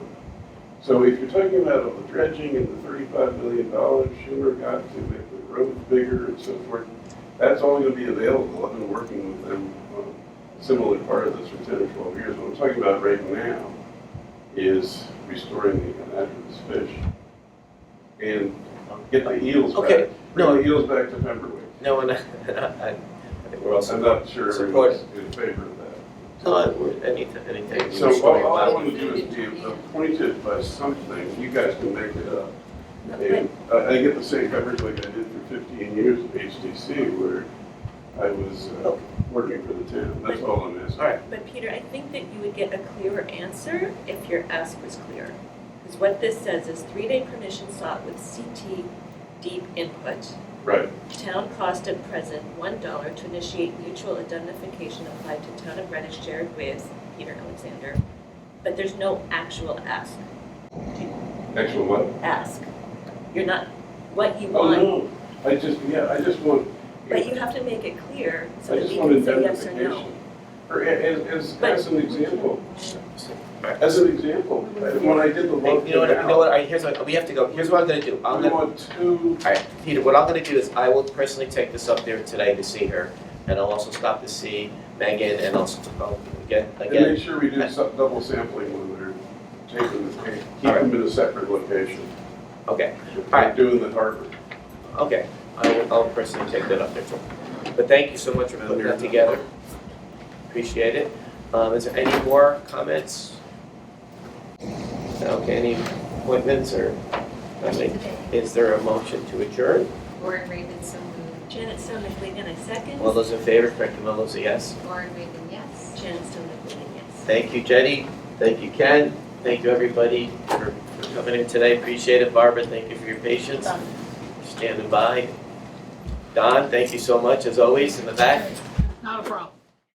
S20: So if you're talking about all the dredging and the $35 million Schumer got to make the roads bigger and so forth, that's all going to be available. I've been working with them on a similar part of this for 10 or 12 years. What I'm talking about right now is restoring the anadromous fish and get the eels back.
S1: Okay,
S20: Bring
S1: no.
S20: the eels back to Pemberwick.
S1: no, and I think we're also
S20: I'm not sure everyone's in favor of that.
S1: anything.
S20: So all I want to do is be appointed by something, you guys can make it up. And I get the same coverage like I did for 15 years at HTC, where I was working for the town. That's all I'm asking.
S1: All right.
S5: But Peter, I think that you would get a clearer answer if your ask was clear. Because what this says is 3-day permission sought with CT deep input.
S20: Right.
S5: Town cost at present $1 to initiate mutual indemnification applied to Town of Greenwich shared with Peter Alexander. But there's no actual ask.
S20: Actual what?
S5: Ask. You're not, what you
S20: Oh,
S5: want.
S20: no. I just want.
S5: But you have to make it clear so
S20: I
S5: that
S20: just
S5: we
S20: want
S5: can say yes or no.
S20: indemnification. Or as an example. As an example, when I did the
S1: Hey,
S20: one.
S1: you know what, here's what, we have to go, here's what I'm gonna do. I'm
S20: We
S1: gonna,
S20: want two.
S1: all right, Peter, what I'm gonna do is I will personally take this up there today to see her, and I'll also stop to see Megan, and also,
S20: And make sure we do some double sampling when they're taking the cake. Keep them in a separate location.
S1: Okay,
S20: Like doing the harbor.
S1: okay, I'll personally take that up there too. But thank you so much for putting that together. Appreciate it. Is there any more comments? Okay, any appointments or nothing? Is there a motion to adjourn?
S3: Lauren Raven, so moved.
S5: Janet Stone McLean, I second.
S1: All those in favor, Frank Camillo, a yes.
S3: Lauren Raven, yes.
S5: Janet Stone McLean, yes.
S1: Thank you, Jenny. Thank you, Ken. Thank you, everybody, for coming in today. Appreciate it. Barbara, thank you for your patience. Standing by. Don, thank you so much, as always, in the back.
S14: Not a problem.